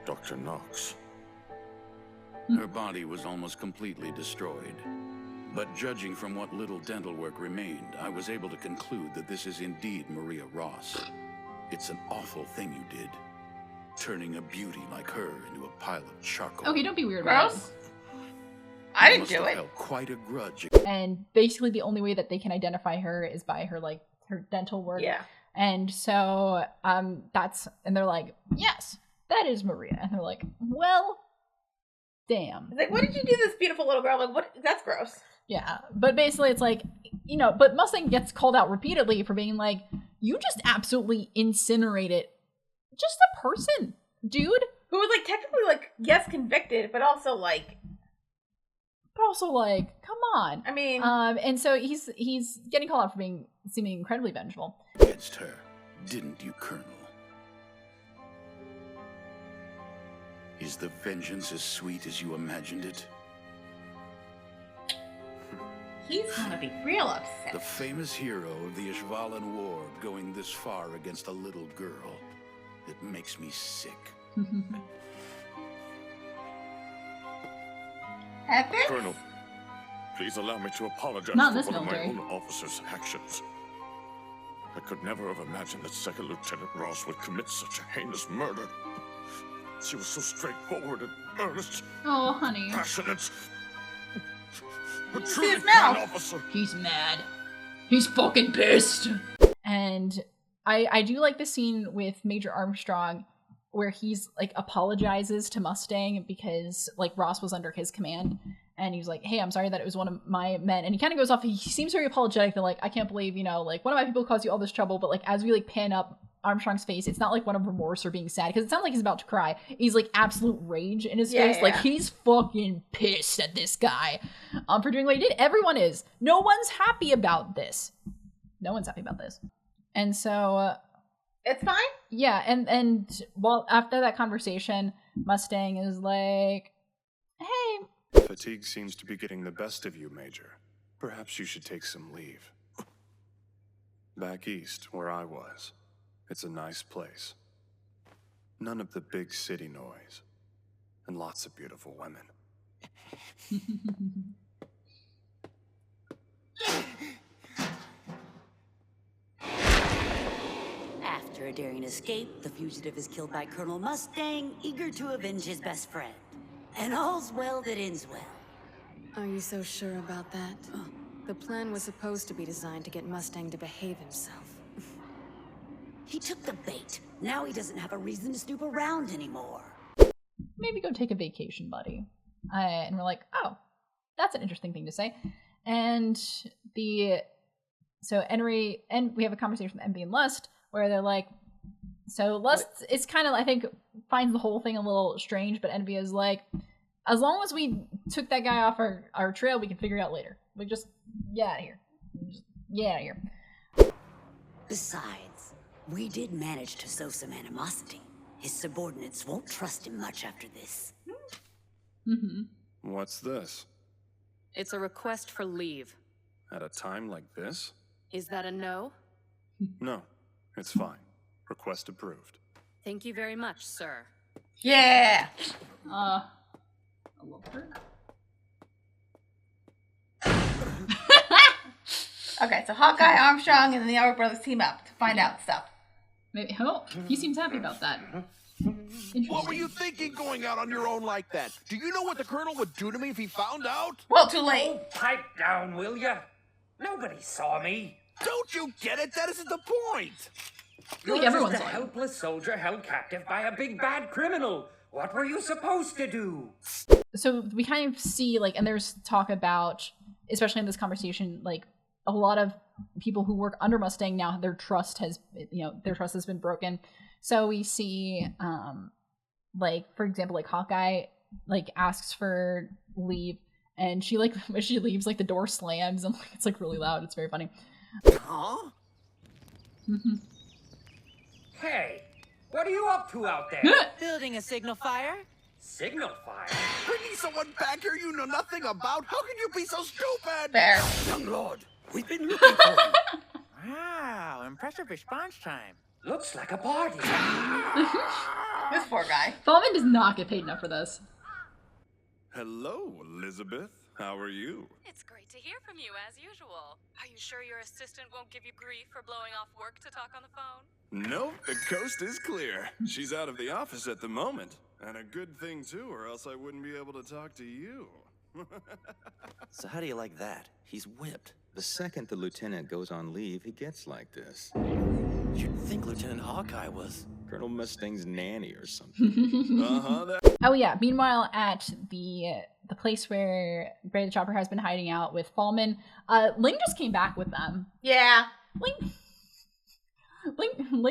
S3: Dr. Knox.
S13: Her body was almost completely destroyed. But judging from what little dental work remained, I was able to conclude that this is indeed Maria Ross. It's an awful thing you did. Turning a beauty like her into a pile of charcoal.
S2: Okay, don't be weird about it.
S1: I didn't do it.
S13: Held quite a grudge.
S2: And basically the only way that they can identify her is by her like her dental work.
S1: Yeah.
S2: And so that's and they're like, yes, that is Maria. And they're like, well, damn.
S1: It's like, what did you do to this beautiful little girl? Like, what? That's gross.
S2: Yeah. But basically it's like, you know, but Mustang gets called out repeatedly for being like, you just absolutely incinerated just a person, dude.
S1: Who was like technically like, yes, convicted, but also like,
S2: come on.
S1: I mean,
S2: and so he's getting called out for seeming incredibly vengeful
S13: against her, didn't you, Colonel? Is the vengeance as sweet as you imagined it?
S1: He's gonna be real upset.
S13: The famous hero of the Ishvalan War going this far against a little girl. It makes me sick.
S1: Epic?
S3: Colonel, please allow me to apologize
S2: Not
S3: for
S2: this
S3: one of my
S2: military.
S3: own officer's actions. I could never have imagined that Second Lieutenant Ross would commit such a heinous murder. She was so straightforward and earnest,
S2: Oh, honey.
S3: passionate. A
S1: See
S3: truly
S1: his
S3: fine
S1: mouth.
S3: officer.
S2: He's mad. He's fucking pissed. And I do like the scene with Major Armstrong where he's like apologizes to Mustang because like Ross was under his command and he was like, hey, I'm sorry that it was one of my men. And he kind of goes off, he seems very apologetic. They're like, I can't believe, you know, like one of my people caused you all this trouble. But like as we like pan up Armstrong's face, it's not like one of remorse or being sad because it sounds like he's about to cry. He's like absolute rage in his face. Like he's fucking pissed at this guy for doing what he did. Everyone is. No one's happy about this. No one's happy about this. And so
S1: it's fine.
S2: Yeah, and well, after that conversation, Mustang is like, hey.
S12: Fatigue seems to be getting the best of you, Major. Perhaps you should take some leave. Back east, where I was. It's a nice place. None of the big city noise. And lots of beautiful women.
S14: After a daring escape, the fugitive is killed by Colonel Mustang, eager to avenge his best friend. And all's well that ends well.
S4: Are you so sure about that? The plan was supposed to be designed to get Mustang to behave himself.
S14: He took the bait. Now he doesn't have a reason to snoop around anymore.
S2: Maybe go take a vacation, buddy. And we're like, oh, that's an interesting thing to say. And Henry, and we have a conversation with Envy and Lust, where they're like, so Lust is kind of, I think, finds the whole thing a little strange, but Envy is like, as long as we took that guy off our trail, we can figure it out later. We just get out of here. Get out of here.
S14: Besides, we did manage to sow some animosity. His subordinates won't trust him much after this.
S12: What's this?
S15: It's a request for leave.
S12: At a time like this?
S15: Is that a no?
S12: No, it's fine. Request approved.
S15: Thank you very much, sir.
S1: Yeah!
S2: I love her.
S1: Okay, so Hawkeye, Armstrong, and then the Elric brothers team up to find out stuff.
S2: Maybe. Oh, he seems happy about that.
S10: What were you thinking going out on your own like that? Do you know what the Colonel would do to me if he found out?
S1: Well, too late.
S9: Oh, pipe down, will ya? Nobody saw me.
S10: Don't you get it? That isn't the point.
S9: You're
S2: everyone
S9: just a
S2: saw you.
S9: helpless soldier held captive by a big bad criminal. What were you supposed to do?
S2: So we kind of see, like, and there's talk about, especially in this conversation, like, a lot of people who work under Mustang now, their trust has been broken. So we see, like, for example, like Hawkeye, like, asks for leave, and she, like, when she leaves, like, the door slams, and like, it's like really loud. It's very funny.
S10: Huh?
S9: Hey, what are you up to out there?
S16: Building a signal fire.
S9: Signal fire?
S10: Bringing someone back here you know nothing about? How can you be so stupid?
S1: Fair.
S5: Young Lord, we've been looking for you.
S16: Wow, impressive response time.
S9: Looks like a party.
S1: This poor guy.
S2: Fallman does not get paid enough for this.
S12: Hello, Elizabeth. How are you?
S17: It's great to hear from you, as usual. Are you sure your assistant won't give you grief for blowing off work to talk on the phone?
S12: Nope, the coast is clear. She's out of the office at the moment. And a good thing, too, or else I wouldn't be able to talk to you.
S18: So how do you like that? He's whipped. The second the lieutenant goes on leave, he gets like this.
S5: You'd think Lieutenant Hawkeye was
S18: Colonel Mustang's nanny or something.
S2: Oh yeah. Meanwhile, at the place where Brady the Chopper has been hiding out with Fallman, Ling just came back with them.
S1: Yeah.
S2: Ling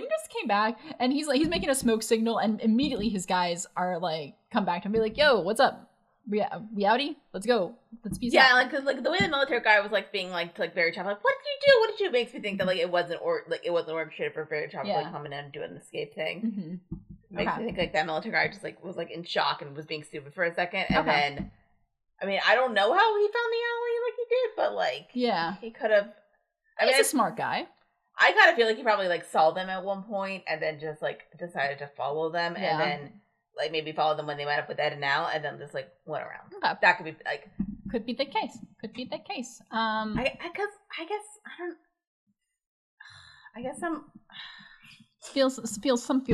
S2: just came back, and he's making a smoke signal, and immediately his guys are like, come back to him and be like, yo, what's up? We outie? Let's go. Let's peace out.
S1: Yeah, like, cause like the way the military guy was like being like very choppy, like, what did you do? What did you do? Makes me think that like it wasn't orchestrated for very choppy, like coming in and doing the escape thing. Makes me think like that military guy just like was like in shock and was being stupid for a second, and then, I mean, I don't know how he found the alley like he did, but like,
S2: yeah,
S1: he could have.
S2: He's a smart guy.
S1: I kind of feel like he probably like saw them at one point and then just like decided to follow them, and then like maybe follow them when they went up with Ed and Al, and then just like went around. Okay. That could be like
S2: could be the case. Could be the case.
S1: I guess some
S2: feels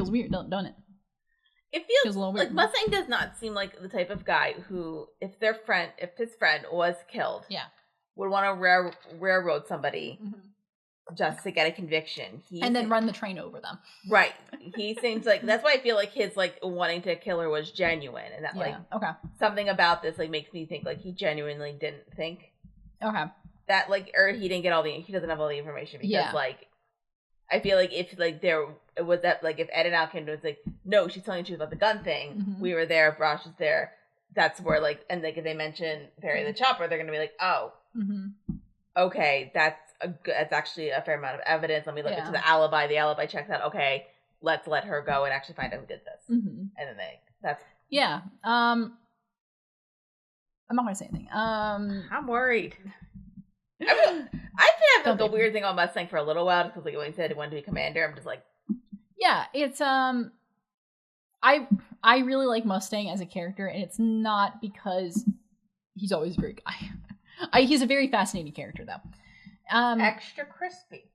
S2: weird, don't it?
S1: It feels
S2: a little
S1: like
S2: weird.
S1: Mustang does not seem like the type of guy who, if his friend was killed, would want to railroad somebody just to get a conviction.
S2: And then run the train over them.
S1: Right. He seems like, that's why I feel like his like wanting to kill her was genuine, and that like something about this like makes me think like he genuinely didn't think that like, or he doesn't have all the information, because like I feel like if like there was that, like if Ed and Al came to us like, no, she's telling the truth about the gun thing, we were there, Brosh was there, that's where like, and like if they mention Barry the Chopper, they're gonna be like, oh, okay, that's actually a fair amount of evidence. Let me look into the alibi. The alibi checks out. Okay, let's let her go and actually find out who did this. And then that's
S2: I'm not gonna say anything.
S1: I'm worried. I've been having the weird thing on Mustang for a little while, because like when he said he wanted to be commander, I'm just like,
S2: yeah, it's I really like Mustang as a character, and it's not because he's always a great guy. He's a very fascinating character though.
S1: Extra crispy.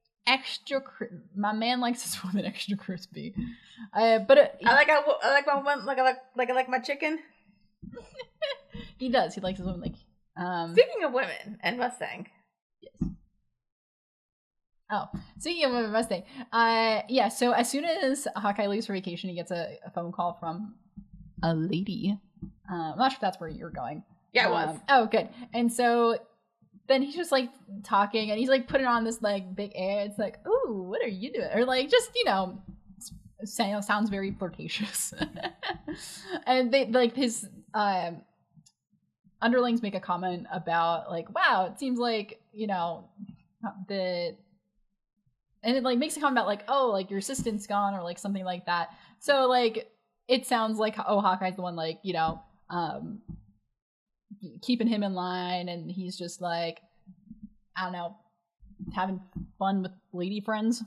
S2: My man likes his woman extra crispy. But
S1: I like my chicken.
S2: He does. He likes his woman like.
S1: Speaking of women and Mustang,
S2: Oh, speaking of a Mustang, yeah. So as soon as Hawkeye leaves for vacation, he gets a phone call from a lady. I'm not sure if that's where you're going.
S1: Yeah, it was.
S2: Oh, good. And so then he's just like talking, and he's like putting on this like big air. It's like, ooh, what are you doing? Or like just sounds very flirtatious. And they like his underlings make a comment about like, wow, it seems like and it like makes a comment about like, oh, like your assistant's gone or like something like that. So like it sounds like, oh, Hawkeye's the one like keeping him in line, and he's just like, I don't know, having fun with lady friends.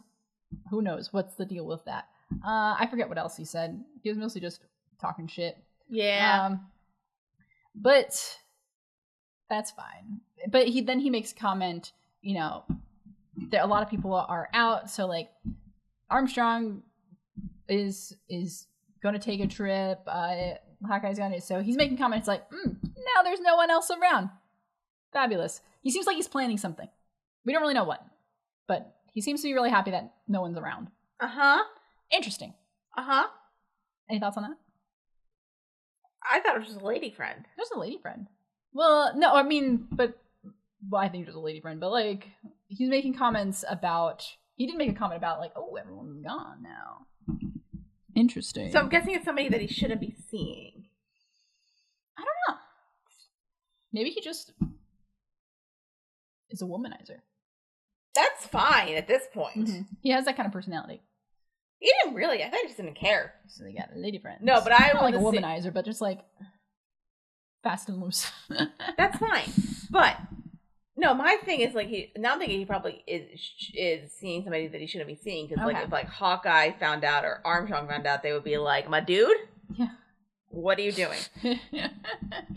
S2: Who knows what's the deal with that? I forget what else he said. He was mostly just talking shit.
S1: Yeah.
S2: But that's fine. But he makes a comment, that a lot of people are out, so like Armstrong is going to take a trip. Hawkeye's gonna, so he's making comments like, now there's no one else around. Fabulous. He seems like he's planning something. We don't really know what, but he seems to be really happy that no one's around. Interesting. Any thoughts on that?
S1: I thought it was just a lady friend.
S2: Just a lady friend. Well, no, I mean, I think it was a lady friend, but like he's making comments about. He did make a comment about like, oh, everyone's gone now. Interesting.
S1: So I'm guessing it's somebody that he shouldn't be seeing.
S2: I don't know. Maybe he just is a womanizer.
S1: That's fine at this point.
S2: Mm-hmm. He has that kind of personality.
S1: He didn't really. I thought he just didn't care.
S2: So they got a lady friend.
S1: No, but I
S2: not like a womanizer, but just like fast and loose.
S1: That's fine. But no, my thing is like I'm thinking he probably is seeing somebody that he shouldn't be seeing, because like if like Hawkeye found out or Armstrong found out, they would be like, my dude,
S2: yeah,
S1: what are you doing?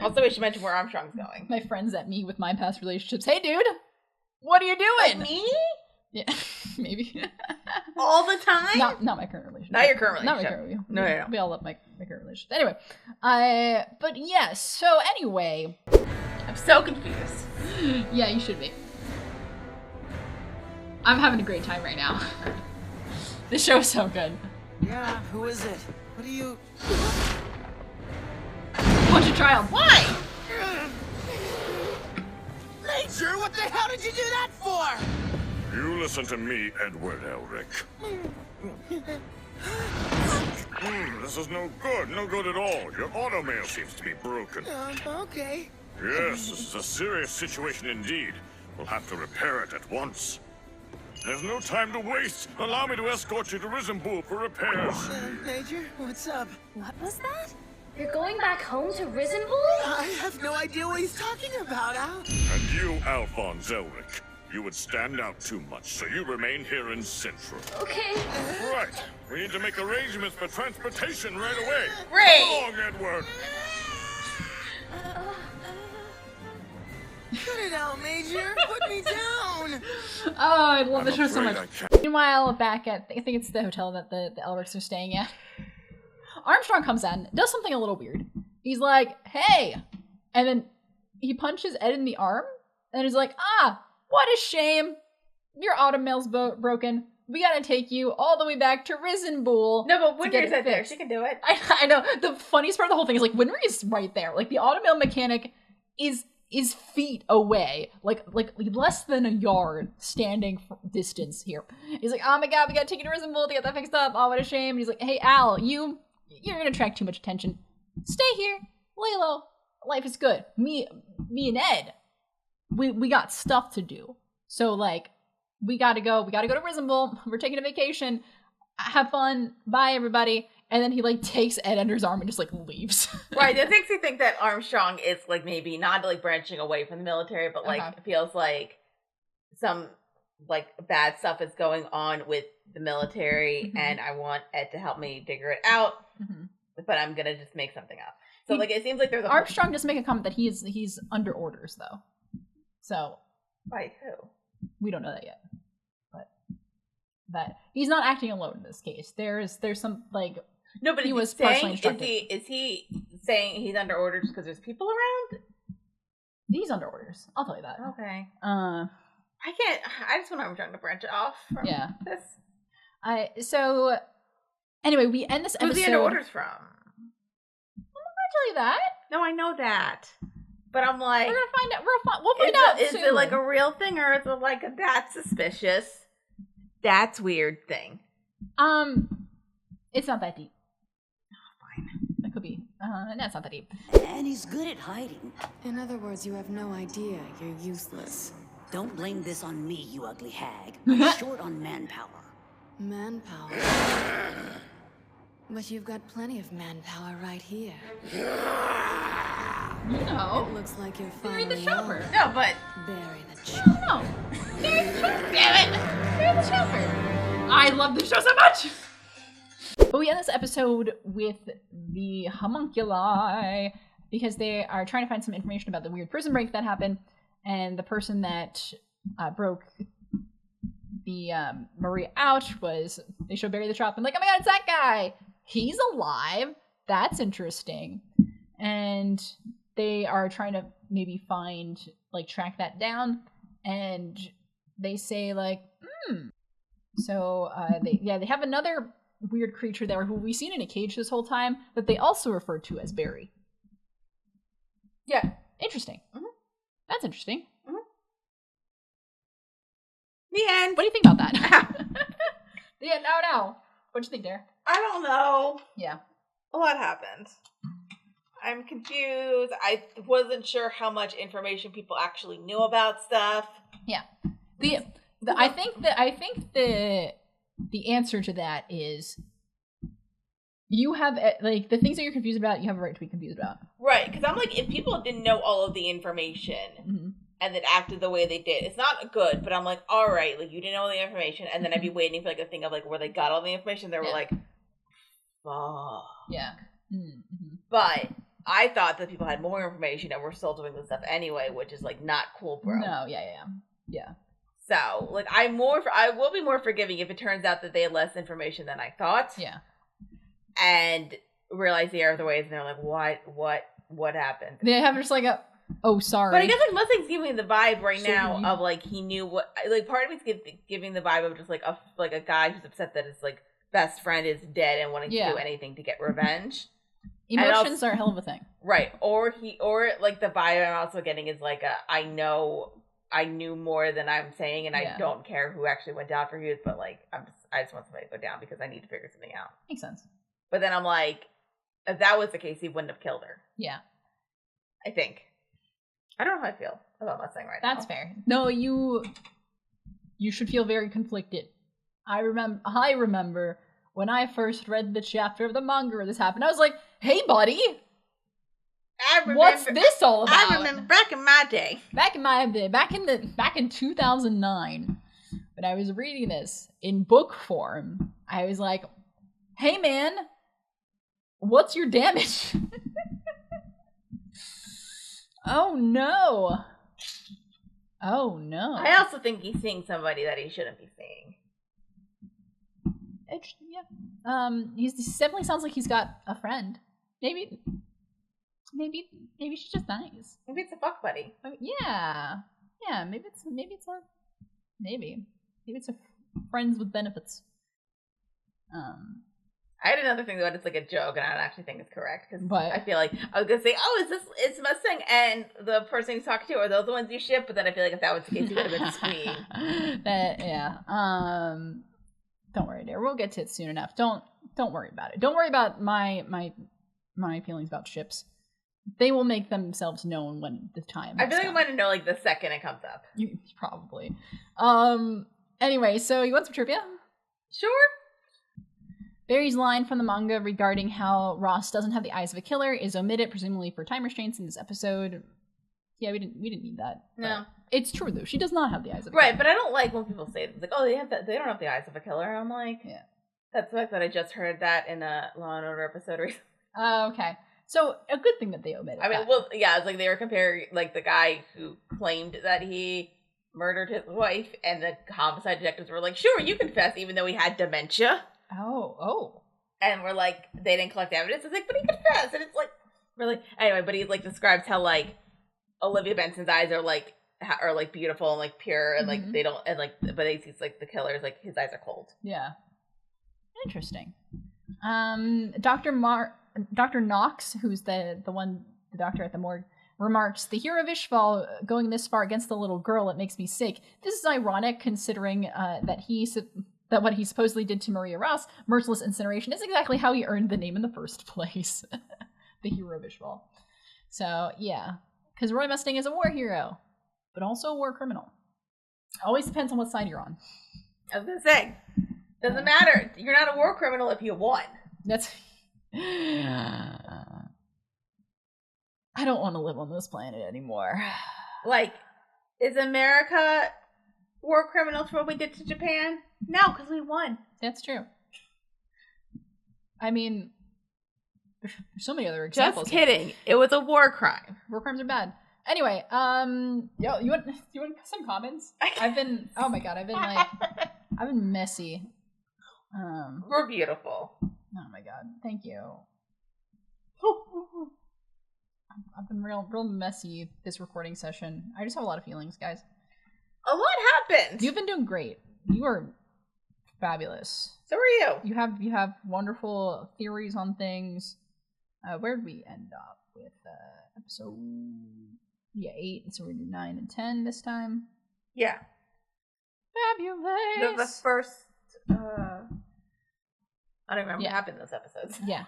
S1: Also, we should mention where Armstrong's going.
S2: My friends at me with my past relationships. Hey, dude, what are you doing?
S1: Like me?
S2: Yeah, maybe.
S1: All the time?
S2: Not my current relationship.
S1: Not your current relationship.
S2: Not my current relationship.
S1: No.
S2: We all love my current relationship. Anyway, but yes. So anyway,
S1: I'm so confused.
S2: Yeah, you should be. I'm having a great time right now. This show is so good.
S11: Yeah, who is it? What do you...
S2: Why don't you try 'em? Why?
S11: Major, what the hell did you do that for?
S12: You listen to me, Edward Elric. This is no good at all. Your automail seems to be broken.
S11: Okay.
S12: Yes, this is a serious situation indeed. We'll have to repair it at once. There's no time to waste. Allow me to escort you to Risenpool for repairs.
S11: Major, what's up?
S8: What was that? You're going back home to Risenpool?
S11: I have no idea what he's talking about, Al.
S12: And you, Alphonse Elric. You would stand out too much, so you remain here in Central.
S8: Okay.
S12: Right. We need to make arrangements for transportation right away.
S1: Great.
S12: Come along, Edward.
S11: Cut it out, Major. Put me down.
S2: Oh, I love the show so much. Meanwhile, back at, I think it's the hotel that the Elrics are staying at, Armstrong comes in, does something a little weird. He's like, hey. And then he punches Ed in the arm, and he's like, what a shame. Your automail's broken. We gotta take you all the way back to Risenpool.
S1: No, but Winry's right there. She can do it.
S2: I know. The funniest part of the whole thing is like Winry is right there. Like the automail mechanic is feet away, like less than a yard standing distance here. He's like, oh my god, we gotta take you to Risenpool to get that fixed up. Oh, what a shame. And he's like, hey Al, you're gonna attract too much attention. Stay here, lay low. Life is good. Me and Ed, we got stuff to do. So like, we gotta go to Risenpool. We're taking a vacation. Have fun. Bye everybody. And then he like takes Ed under his arm and just like leaves.
S1: Right. That makes me think that Armstrong is like maybe not like branching away from the military, but like feels like some like bad stuff is going on with the military, and I want Ed to help me figure it out. But I'm gonna just make something up. So like it seems like there's
S2: Armstrong just make a comment that he's under orders though. So
S1: by who?
S2: We don't know that yet. But that he's not acting alone in this case. There's some like
S1: no, but
S2: he was
S1: saying is he saying he's under orders because there's people around?
S2: He's under orders. I'll tell you that.
S1: Okay. I just want to branch it off from this.
S2: So, anyway, we end this episode.
S1: Who's the end orders from?
S2: I'm not tell you that.
S1: No, I know that. But I'm like...
S2: We're gonna find out. We'll find out
S1: Is
S2: soon.
S1: it like a real thing, or is it like a that's suspicious, that's weird thing?
S2: It's not that deep. Fine. That could be. No, it's not that deep.
S14: And he's good at hiding.
S4: In other words, you have no idea. You're useless.
S14: Don't blame this on me, you ugly hag. I'm short on manpower.
S4: Manpower? But you've got plenty of manpower right here.
S2: No.
S4: It looks like you're
S2: Bury
S4: finally
S2: the chopper.
S4: on.
S1: No, but...
S4: Bury the chopper.
S2: No. Bury the chopper. Damn it. Bury the chopper. I love this show so much. But we end this episode with the homunculi because they are trying to find some information about the weird prison break that happened, and the person that broke the Maria out was, they show Barry the Chop and like, oh my god, it's that guy. He's alive. That's interesting. And they are trying to maybe find, like, track that down, and they say like, So they have another weird creature there who we've seen in a cage this whole time that they also refer to as Barry.
S1: Yeah.
S2: Interesting. Mm-hmm. That's interesting.
S1: Mm-hmm. The end.
S2: What do you think about that? The end. No. What'd you think, Dara?
S1: I don't know.
S2: Yeah.
S1: A lot happened. I'm confused. I wasn't sure how much information people actually knew about stuff.
S2: Yeah. I think the answer to that is you have, like, the things that you're confused about, you have a right to be confused about.
S1: Right, because I'm like, if people didn't know all of the information and then acted the way they did, it's not good, but I'm like, all right, like, you didn't know all the information, and then I'd be waiting for, like, a thing of, like, where they got all the information, they were like, fuck.
S2: Yeah. Mm-hmm.
S1: But I thought that people had more information and were still doing this stuff anyway, which is, like, not cool, bro.
S2: No, yeah.
S1: So, like, I will be more forgiving if it turns out that they had less information than I thought.
S2: Yeah.
S1: And realize the error of the ways, and they're like, what happened?
S2: They have just like a, oh, sorry.
S1: But I guess, like, Mustang's giving the vibe right now of, like, he knew what, like, part of me's giving the vibe of just, like, a guy who's upset that his, like, best friend is dead and wanting to do anything to get revenge.
S2: Emotions are a hell of a thing.
S1: Right. Or like, the vibe I'm also getting is, like, I knew more than I'm saying, and I don't care who actually went down for Hughes, but, like, I just want somebody to go down because I need to figure something out.
S2: Makes sense.
S1: But then I'm like, if that was the case, he wouldn't have killed her.
S2: Yeah.
S1: I think. I don't know how I feel about Mustang right now.
S2: That's fair. No, you should feel very conflicted. I remember when I first read the chapter of the manga where this happened, I was like, hey, buddy. What's this all about?
S1: I remember back in my day.
S2: Back in 2009, when I was reading this in book form, I was like, hey man, what's your damage? Oh no.
S1: I also think he's seeing somebody that he shouldn't be seeing.
S2: Yeah. He definitely sounds like he's got a friend. Maybe she's just nice.
S1: Maybe it's a fuck buddy.
S2: Yeah. Maybe it's a friends with benefits.
S1: I had another thing that it's like a joke, and I don't actually think it's correct because I feel like I was gonna say, "Oh, it's Mustang and the person he's talking to are those the ones you ship?" But then I feel like if that was the case, he would have been screaming.
S2: Don't worry, dear. We'll get to it soon enough. Don't worry about it. Don't worry about my feelings about ships. They will make themselves known when the time.
S1: I feel like I'm gonna know like the second it comes up.
S2: You probably. Anyway, so you want some trivia?
S1: Sure.
S2: Barry's line from the manga regarding how Ross doesn't have the eyes of a killer is omitted, presumably for time restraints in this episode. Yeah, we didn't need that.
S1: No.
S2: It's true though. She does not have the eyes of a
S1: killer.
S2: Right,
S1: but I don't like when people say it's like, oh, they don't have the eyes of a killer. I'm like,
S2: yeah.
S1: That's the fact that I just heard that in a Law and Order episode recently.
S2: Okay. So a good thing that they omitted.
S1: I mean, well, yeah, it's like they were comparing like the guy who claimed that he murdered his wife, and the homicide detectives were like, "Sure, you confess," even though he had dementia.
S2: Oh.
S1: And we're like, they didn't collect evidence. It's like, but he confessed, and it's like, really, anyway. But he like describes how like Olivia Benson's eyes are like are like beautiful and like pure and like they don't and like but he sees like the killers like his eyes are cold.
S2: Yeah. Interesting. Dr. Knox, who's the doctor at the morgue, remarks, "The hero of Ishval going this far against the little girl, it makes me sick. This is ironic considering that what he supposedly did to Maria Ross, merciless incineration, is exactly how he earned the name in the first place." The hero of Ishval. So, yeah. Because Roy Mustang is a war hero, but also a war criminal. Always depends on what side you're on.
S1: I was gonna say, doesn't matter. You're not a war criminal if you won.
S2: That's... I don't want to live on this planet anymore.
S1: Like, is America war criminals for what we did to Japan? No, because we won.
S2: That's true. I mean, there's so many other examples.
S1: Just kidding. It was a war crime.
S2: War crimes are bad. Anyway, yo, you want some comments? I've been messy.
S1: We're beautiful.
S2: Oh my god, thank you. I've been real messy this recording session. I just have a lot of feelings, guys.
S1: A lot happened.
S2: You've been doing great. You are fabulous.
S1: So are you.
S2: You have wonderful theories on things. Where did we end up with episode 8? So we're gonna do 9 and 10 this time.
S1: Yeah.
S2: Fabulous.
S1: The first I don't remember what happened in those episodes.
S2: Yeah.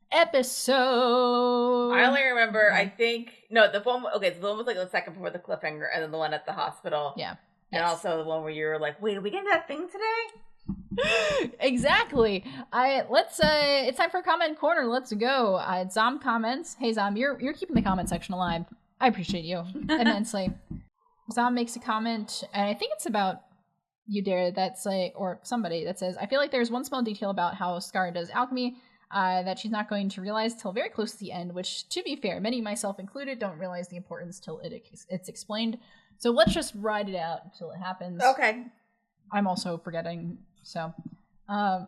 S2: Episode.
S1: I only remember, I think, no, the one was like the second before the cliffhanger, and then the one at the hospital.
S2: Yeah.
S1: And also the one where you were like, wait, are we getting that thing today?
S2: Exactly. It's time for comment corner. Let's go. Zom comments. Hey Zom, you're keeping the comment section alive. I appreciate you immensely. Zom makes a comment, and I think it's about you, Dara, that's like, or somebody that says, "I feel like there's one small detail about how Scar does alchemy that she's not going to realize till very close to the end, which, to be fair, many, myself included, don't realize the importance till it's explained. So let's just ride it out until it happens."
S1: Okay.
S2: I'm also forgetting, so. So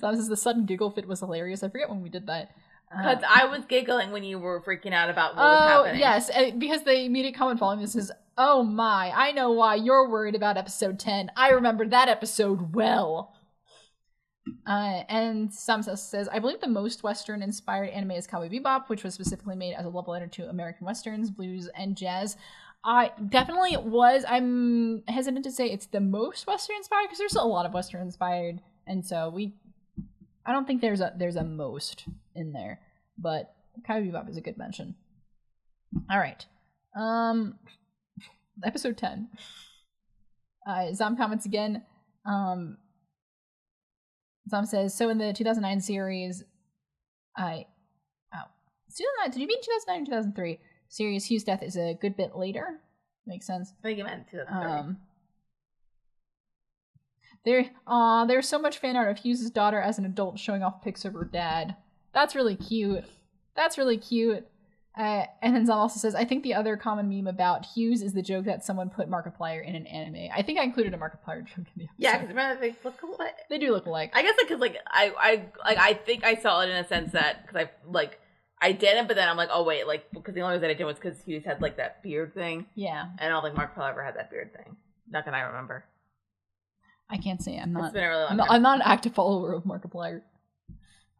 S2: this is the sudden giggle fit was hilarious. I forget when we did that.
S1: Because I was giggling when you were freaking out about what was happening.
S2: Yes, because the immediate comment following this is, "Oh my, I know why you're worried about episode 10. I remember that episode well." And Samsa says, "I believe the most Western-inspired anime is Cowboy Bebop, which was specifically made as a love letter to American Westerns, blues, and jazz." Definitely it was. I'm hesitant to say it's the most Western-inspired, because there's a lot of Western-inspired, and so I don't think there's a most in there, but Cowboy Bebop is a good mention. All right. Episode 10. Zom comments again. Zom says, "So in the 2009 series, 2009, did you mean 2009 or 2003? Series, Hugh's death is a good bit later." Makes sense.
S1: I think you meant 2003.
S2: There's so much fan art of Hughes' daughter as an adult showing off pics of her dad. That's really cute. And then Zom also says, "I think the other common meme about Hughes is the joke that someone put Markiplier in an anime." I think I included a Markiplier joke in the episode.
S1: Yeah, because remember they look alike.
S2: They do look alike.
S1: I guess because I think I saw it in a sense that because I didn't, but then I'm like, oh wait, because the only reason I did was because Hughes had like that beard thing.
S2: Yeah.
S1: And I don't think Markiplier ever had that beard thing. Not that I remember.
S2: I can't say I'm not.
S1: It's been a really long
S2: I'm not an active follower of Markiplier.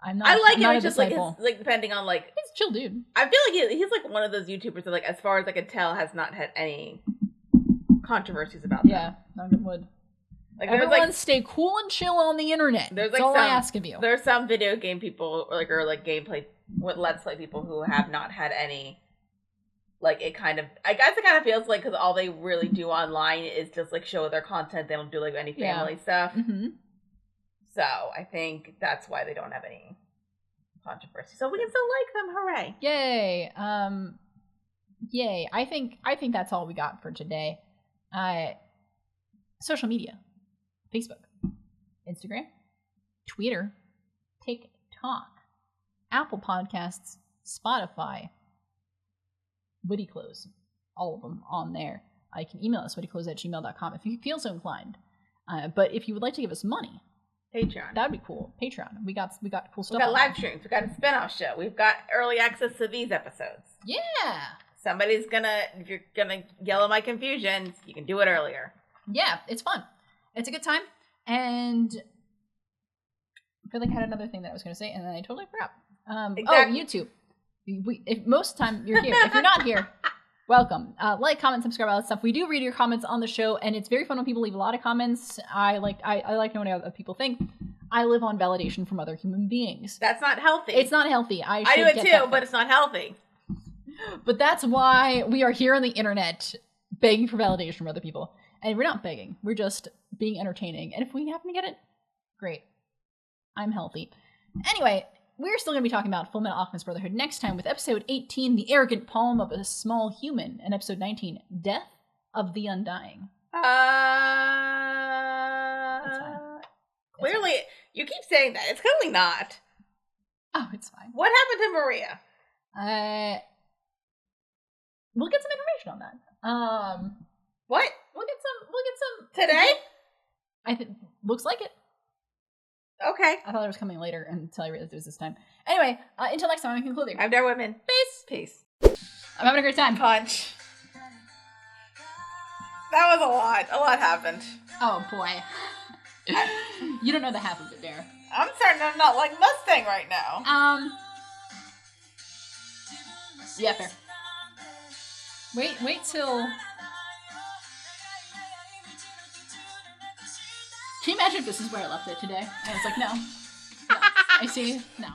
S2: I'm not.
S1: I like him.
S2: It's
S1: just like depending on like.
S2: He's a chill dude.
S1: I feel like he's like one of those YouTubers that as far as I can tell has not had any controversies about them.
S2: Yeah, knock on wood. Everyone stay cool and chill on the internet. That's all I ask of you.
S1: There's some video game people or gameplay with Let's Play people who have not had any. It kind of feels like because all they really do online is just show their content. They don't do any family stuff.
S2: Mm-hmm.
S1: So I think that's why they don't have any controversy. So we can still like them. Hooray!
S2: Yay! Yay! I think that's all we got for today. Social media: Facebook, Instagram, Twitter, TikTok, Apple Podcasts, Spotify, Witty Clothes, all of them on there. You can email us, wittyclothes@gmail.com if you feel so inclined. But if you would like to give us money,
S1: Patreon.
S2: That would be cool. Patreon. We got cool stuff.
S1: We got live streams. We got a spinoff show. We've got early access to these episodes.
S2: Yeah.
S1: Somebody's if you're gonna yell at my confusion, you can do it earlier.
S2: Yeah, it's fun. It's a good time. And I feel like I had another thing that I was going to say, and then I totally forgot. Exactly. Oh, YouTube. If most time you're here. If you're not here, welcome. Like, comment, subscribe, all that stuff. We do read your comments on the show, and it's very fun when people leave a lot of comments. I like knowing what other people think. I live on validation from other human beings.
S1: That's not healthy.
S2: It's not healthy. I
S1: do it too, but it's not healthy.
S2: But that's why we are here on the internet begging for validation from other people. And we're not begging. We're just being entertaining. And if we happen to get it, great. I'm healthy. Anyway, we're still going to be talking about Fullmetal Alchemist Brotherhood next time with episode 18, The Arrogant Palm of a Small Human, and episode 19, Death of the Undying.
S1: Clearly, you keep saying that. It's clearly not.
S2: Oh, it's fine.
S1: What happened to Maria?
S2: We'll get some information on that.
S1: What?
S2: We'll get some
S1: today.
S2: I think looks like it.
S1: Okay.
S2: I thought it was coming later until I realized it was this time. Anyway, until next time, I'm concluding.
S1: I'm Dara Women.
S2: Peace. I'm having a great time.
S1: Punch. That was a lot. A lot happened.
S2: Oh boy. You don't know the half of it, Dara.
S1: I'm starting to not like Mustang right now.
S2: Yeah, fair. Wait till. Can you imagine if this is where I left it today? And I was like, no. I see. No.